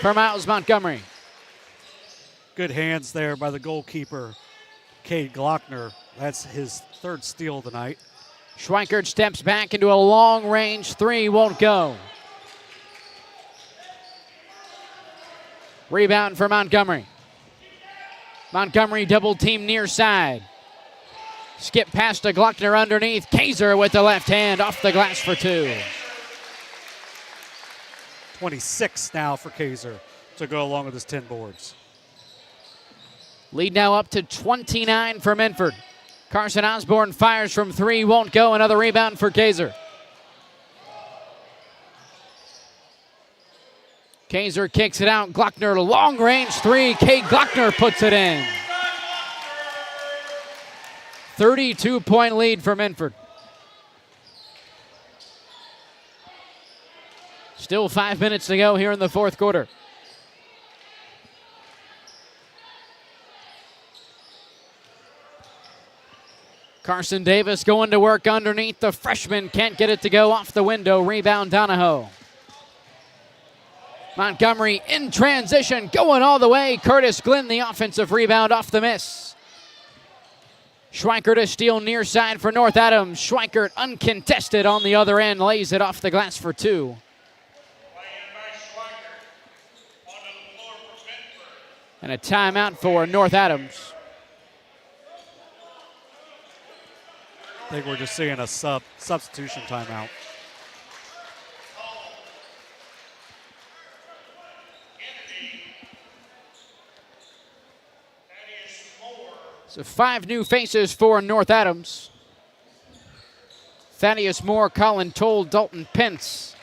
for Miles Montgomery. Good hands there by the goalkeeper, Cade Glockner. That's his third steal tonight. Schweikert steps back into a long-range three, won't go. Rebound for Montgomery. Montgomery double team near side. Skip past to Glockner underneath. Kaiser with the left hand off the glass for two. 26 now for Kaiser to go along with his 10 boards. Lead now up to 29 for Minford. Carson Osborne fires from three, won't go. Another rebound for Kaiser. Kaiser kicks it out. Glockner, long range three. Cade Glockner puts it in. 32-point lead for Minford. Still 5 minutes to go here in the fourth quarter. Carson Davis going to work underneath. The freshman can't get it to go off the window. Rebound Donahoe. Montgomery in transition, going all the way. Curtis Glenn, the offensive rebound off the miss. Schweikert a steal near side for North Adams. Schweikert uncontested on the other end, lays it off the glass for two. And a timeout for North Adams. I think we're just seeing a substitution timeout. So 5 new faces for North Adams. Thaddeus Moore, Colin Toll, Dalton Pence,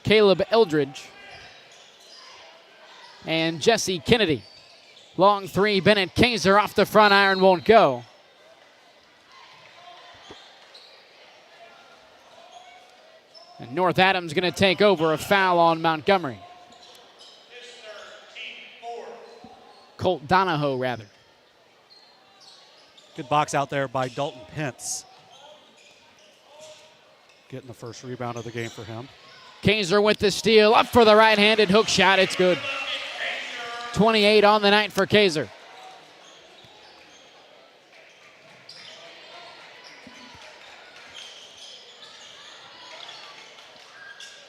Caleb Eldridge, and Jesse Kennedy. Long three, Bennett Kaiser off the front iron, won't go. And North Adams going to take over, a foul on Montgomery. Colt Donahoe, rather. Good box out there by Dalton Pence. Getting the first rebound of the game for him. Kaiser with the steal, up for the right-handed hook shot, it's good. 28 on the night for Kaiser.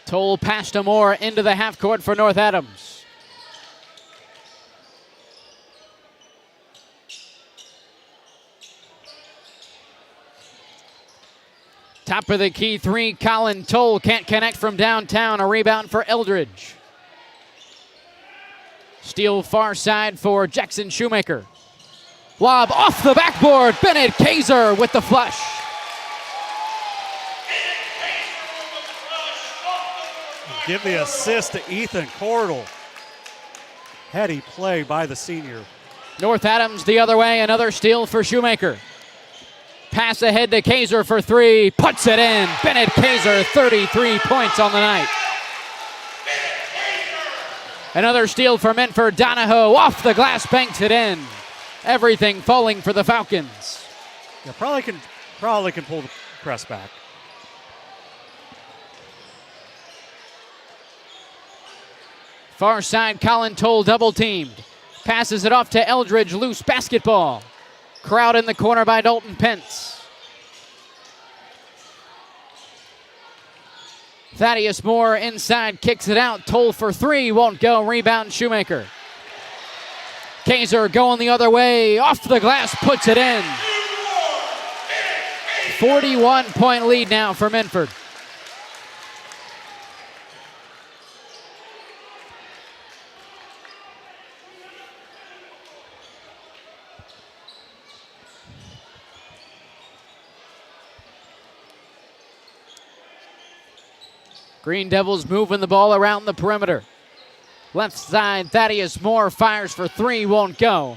Toll pass to Moore into the half court for North Adams. Top of the key three, Colin Toll can't connect from downtown. A rebound for Eldridge. Steal far side for Jackson Shoemaker. Lob off the backboard. Bennett Kaiser with the flush. Give the assist to Ethan Cordell. Heady play by the senior. North Adams the other way. Another steal for Shoemaker. Pass ahead to Kaiser for three. Puts it in. Bennett Kaiser, 33 points on the night. Another steal for Minford. Donahoe off the glass, banks it in. Everything falling for the Falcons. Yeah, probably can pull the press back. Far side, Colin Toll double teamed. Passes it off to Eldridge, loose basketball. Crowd in the corner by Dalton Pence. Thaddeus Moore inside, kicks it out. Toll for three, won't go. Rebound Shoemaker. Kaiser going the other way, off the glass, puts it in. 41-point lead now for Minford. Green Devils moving the ball around the perimeter. Left side, Thaddeus Moore fires for three, won't go.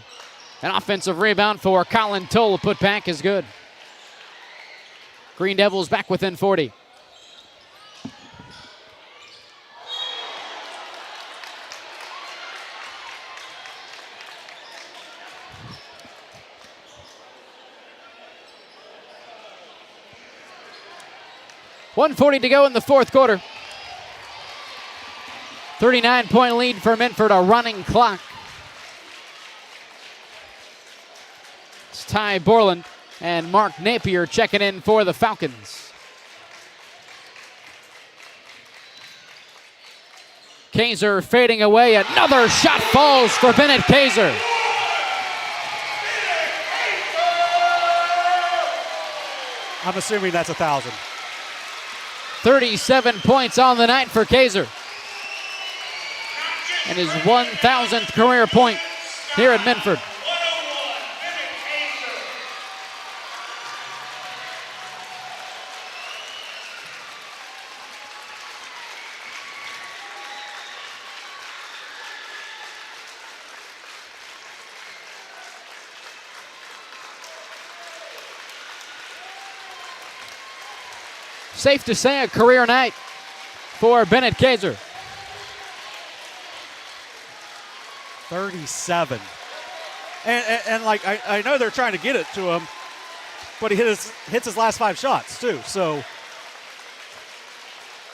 An offensive rebound for Colin Toll, put back is good. Green Devils back within 40. .140 to go in the fourth quarter. 39-point lead for Minford, a running clock. It's Ty Borland and Mark Napier checking in for the Falcons. Kaiser fading away. Another shot falls for Bennett Kaiser. I'm assuming that's 1,000. 37 points on the night for Kaiser. And his 1,000th career point here at Minford. Safe to say a career night for Bennett Kaiser. 37. And like, I know they're trying to get it to him, but he hits his last 5 shots too. So,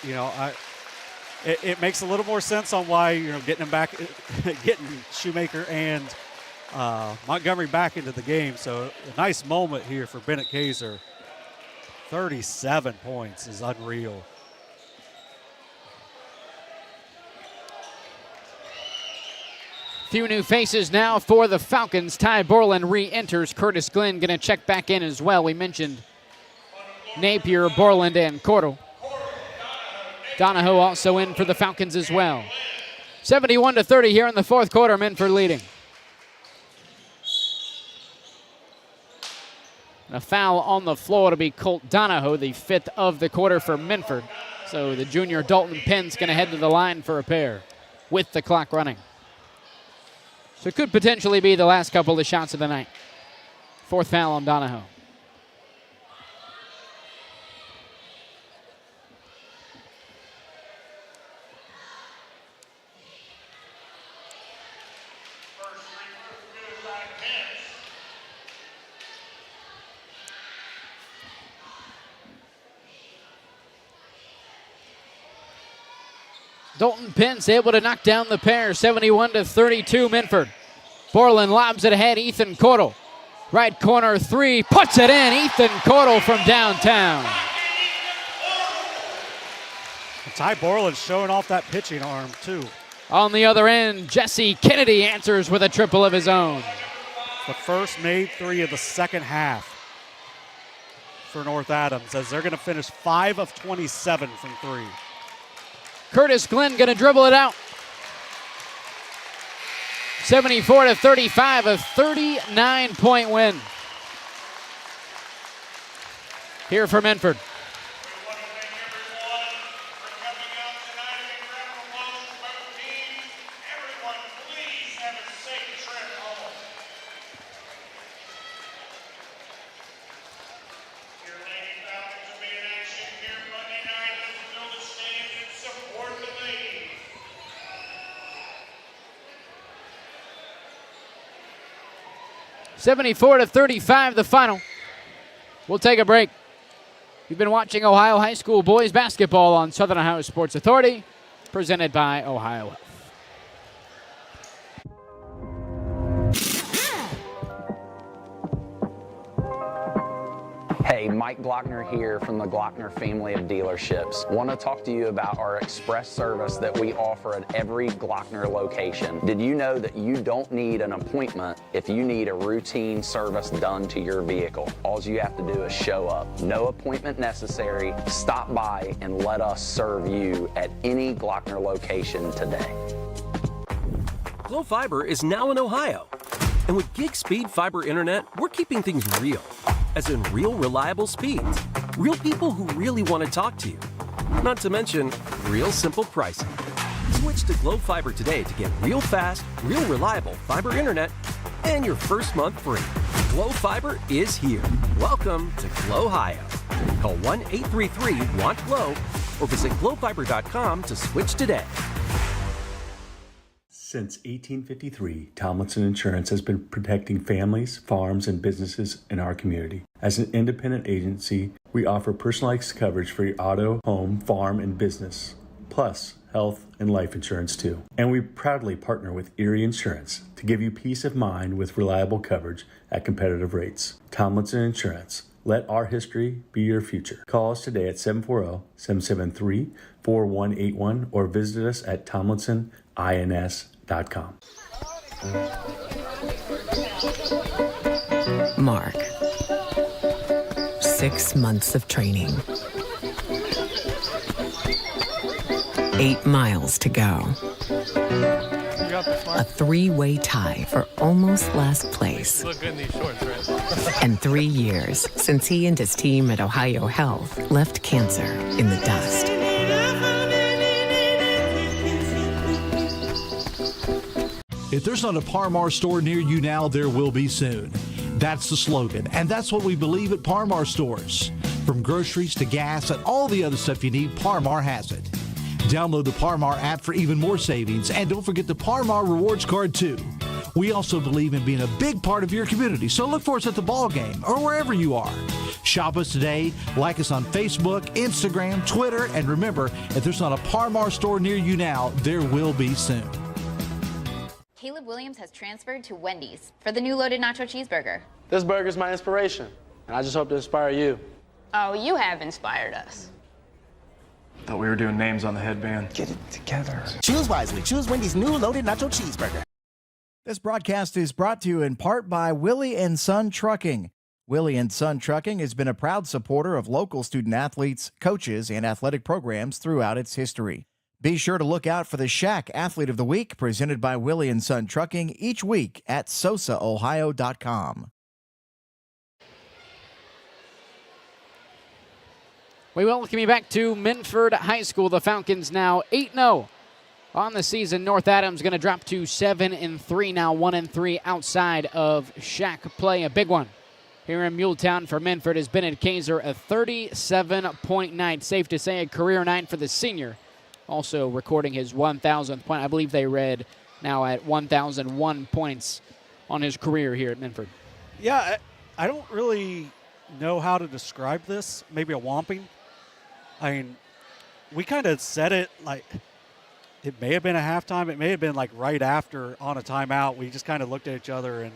you know, it makes a little more sense on why, you know, getting him back, getting Shoemaker and Montgomery back into the game. So a nice moment here for Bennett Kaiser. 37 points is unreal. Few new faces now for the Falcons. Ty Borland re-enters. Curtis Glenn going to check back in as well. We mentioned Napier, Borland, and Cordell. Donahoe also in for the Falcons as well. 71-30 here in the fourth quarter. Minford leading. A foul on the floor to be Colt Donahoe, the 5th of the quarter for Minford. So the junior Dalton Penn's going to head to the line for a pair with the clock running. So it could potentially be the last couple of shots of the night. 4th foul on Donahoe. Dalton Pence able to knock down the pair, 71-32 Minford. Borland lobs it ahead, Ethan Cordell. Right corner three, puts it in, Ethan Cordell from downtown. Ty Borland showing off that pitching arm too. On the other end, Jesse Kennedy answers with a triple of his own. The first made three of the second half for North Adams, as they're going to finish 5 of 27 from 3. Curtis Glenn going to dribble it out. 74-35, a 39-point win here for Minford. (74-35) the final. We'll take a break. You've been watching Ohio High School boys basketball on Southern Ohio Sports Authority, presented by Ohio Health. Hey, Mike Glockner here from the Glockner family of dealerships. Want to talk to you about our express service that we offer at every Glockner location. Did you know that you don't need an appointment if you need a routine service done to your vehicle? All you have to do is show up. No appointment necessary. Stop by and let us serve you at any Glockner location today. Glo Fiber is now in Ohio. And with gig speed fiber internet, we're keeping things real. As in real, reliable speeds. Real people who really want to talk to you. Not to mention, real simple pricing. Switch to Glow Fiber today to get real fast, real reliable fiber internet and your first month free. Glow Fiber is here. Welcome to Glow-Hio. Call 1-833-WANT-GLOW or visit glowfiber.com to switch today. Since 1853, Tomlinson Insurance has been protecting families, farms, and businesses in our community. As an independent agency, we offer personalized coverage for your auto, home, farm, and business, plus health and life insurance too. And we proudly partner with Erie Insurance to give you peace of mind with reliable coverage at competitive rates. Tomlinson Insurance. Let our history be your future. Call us today at 740-773-4181 or visit us at tomlinsonins.com. Mark. 6 months of training. 8 miles to go. A 3-way tie for almost last place. You look good in these shorts, right? And 3 years since he and his team at Ohio Health left cancer in the dust. If there's not a Par Mar store near you now, there will be soon. That's the slogan, and that's what we believe at Par Mar stores. From groceries to gas and all the other stuff you need, Par Mar has it. Download the Par Mar app for even more savings, and don't forget the Par Mar rewards card too. We also believe in being a big part of your community, so look for us at the ball game or wherever you are. Shop us today, like us on Facebook, Instagram, Twitter, and remember, if there's not a Par Mar store near you now, there will be soon. Caleb Williams has transferred to Wendy's for the new loaded nacho cheeseburger. This burger's my inspiration, and I just hope to inspire you. Oh, you have inspired us. Thought we were doing names on the headband. Get it together. Choose wisely. Choose Wendy's new loaded nacho cheeseburger. This broadcast is brought to you in part by Willie and Son Trucking. Willie and Son Trucking has been a proud supporter of local student athletes, coaches, and athletic programs throughout its history. Be sure to look out for the Shack Athlete of the Week presented by Willie and Son Trucking each week at sosaohio.com. We welcome you back to Minford High School. The Falcons now 8-0 on the season. North Adams going to drop to 7-3 now, 1-3 outside of Shack play. A big one here in Muletown for Minford has Bennett Kaiser, a 37-point night. Safe to say a career night for the senior. Also recording his 1,000th point. I believe they read now at 1,001 points on his career here at Minford. Yeah, I don't really know how to describe this. Maybe a whomping. I mean, we kind of said it like it may have been a halftime. It may have been like right after on a timeout. We just kind of looked at each other and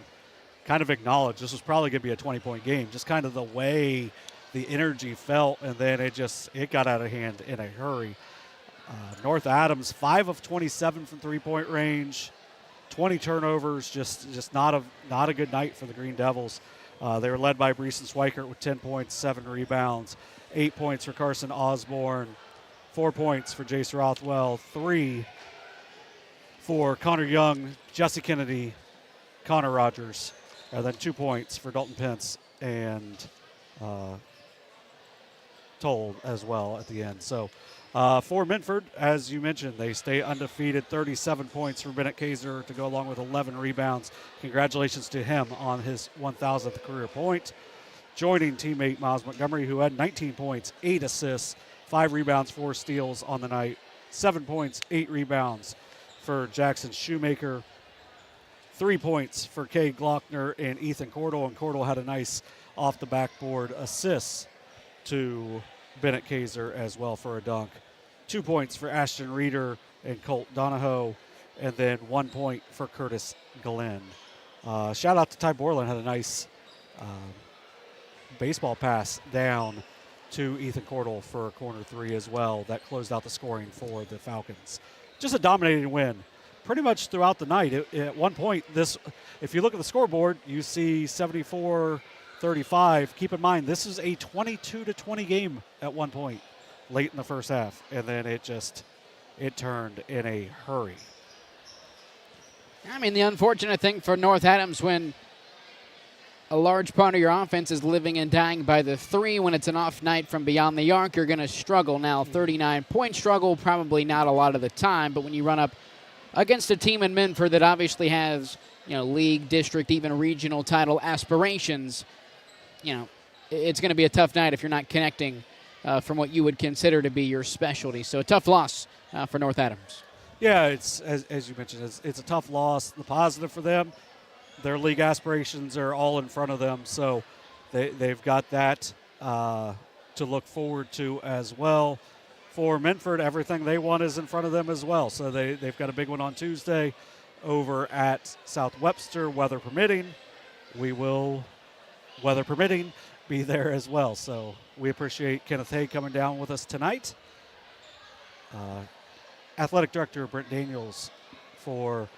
kind of acknowledged this was probably going to be a 20-point game. Just kind of the way the energy felt, and then it got out of hand in a hurry. North Adams, 5 of 27 from three-point range, 20 turnovers, just not a good night for the Green Devils. They were led by Breeson Swikert with 10 points, 7 rebounds, 8 points for Carson Osborne, 4 points for Jace Rothwell, 3 for Connor Young, Jesse Kennedy, Connor Rogers, and then 2 points for Dalton Pence and Toll as well at the end. So for Minford, as you mentioned, they stay undefeated, 37 points for Bennett Kaiser to go along with 11 rebounds. Congratulations to him on his 1,000th career point. Joining teammate Miles Montgomery, who had 19 points, 8 assists, 5 rebounds, 4 steals on the night, 7 points, 8 rebounds for Jackson Shoemaker, 3 points for Kay Glockner and Ethan Cordell, and Cordell had a nice off-the-backboard assist to Bennett Kaiser as well for a dunk. 2 points for Ashton Reeder and Colt Donahoe, and then 1 point for Curtis Glenn. Shout out to Ty Borland, had a nice baseball pass down to Ethan Cordell for a corner 3 as well. That closed out the scoring for the Falcons. Just a dominating win pretty much throughout the night. At one point, if you look at the scoreboard, you see 74-35. Keep in mind, this is a 22-20 game at one point late in the first half, and then it turned in a hurry. I mean, the unfortunate thing for North Adams when a large part of your offense is living and dying by the three. When it's an off night from beyond the arc, you're going to struggle. Now, 39-point struggle, probably not a lot of the time, but when you run up against a team in Minford that obviously has, league, district, even regional title aspirations, it's going to be a tough night if you're not connecting from what you would consider to be your specialty. So a tough loss for North Adams. Yeah, it's as you mentioned, it's a tough loss. The positive for them, their league aspirations are all in front of them, so they've got that to look forward to as well. For Minford, everything they want is in front of them as well. So they've got a big one on Tuesday over at South Webster, weather permitting. We will, weather permitting, be there as well. So we appreciate Kenneth Hay coming down with us tonight. Athletic Director Brent Daniels for,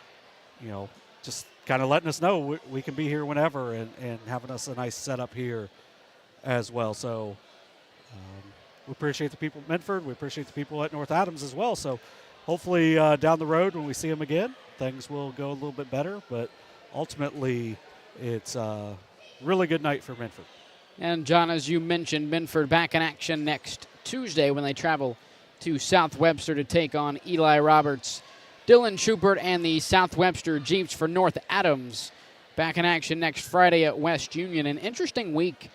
just kind of letting us know we can be here whenever and having us a nice setup here as well. So we appreciate the people at Minford. We appreciate the people at North Adams as well. So hopefully down the road when we see them again, things will go a little bit better. But ultimately, it's a really good night for Minford. And, John, as you mentioned, Minford back in action next Tuesday when they travel to South Webster to take on Eli Roberts, Dylan Schubert, and the South Webster Jeeps for North Adams. Back in action next Friday at West Union. An interesting week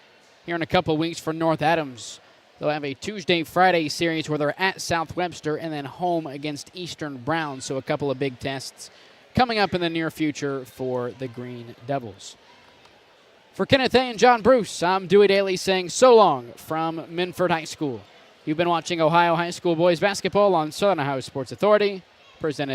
here in a couple weeks for North Adams. They'll have a Tuesday-Friday series where they're at South Webster and then home against Eastern Brown. So a couple of big tests coming up in the near future for the Green Devils. For Kenneth Hay and John Bruce, I'm Dewey Daly saying so long from Minford High School. You've been watching Ohio High School Boys Basketball on Southern Ohio Sports Authority, presented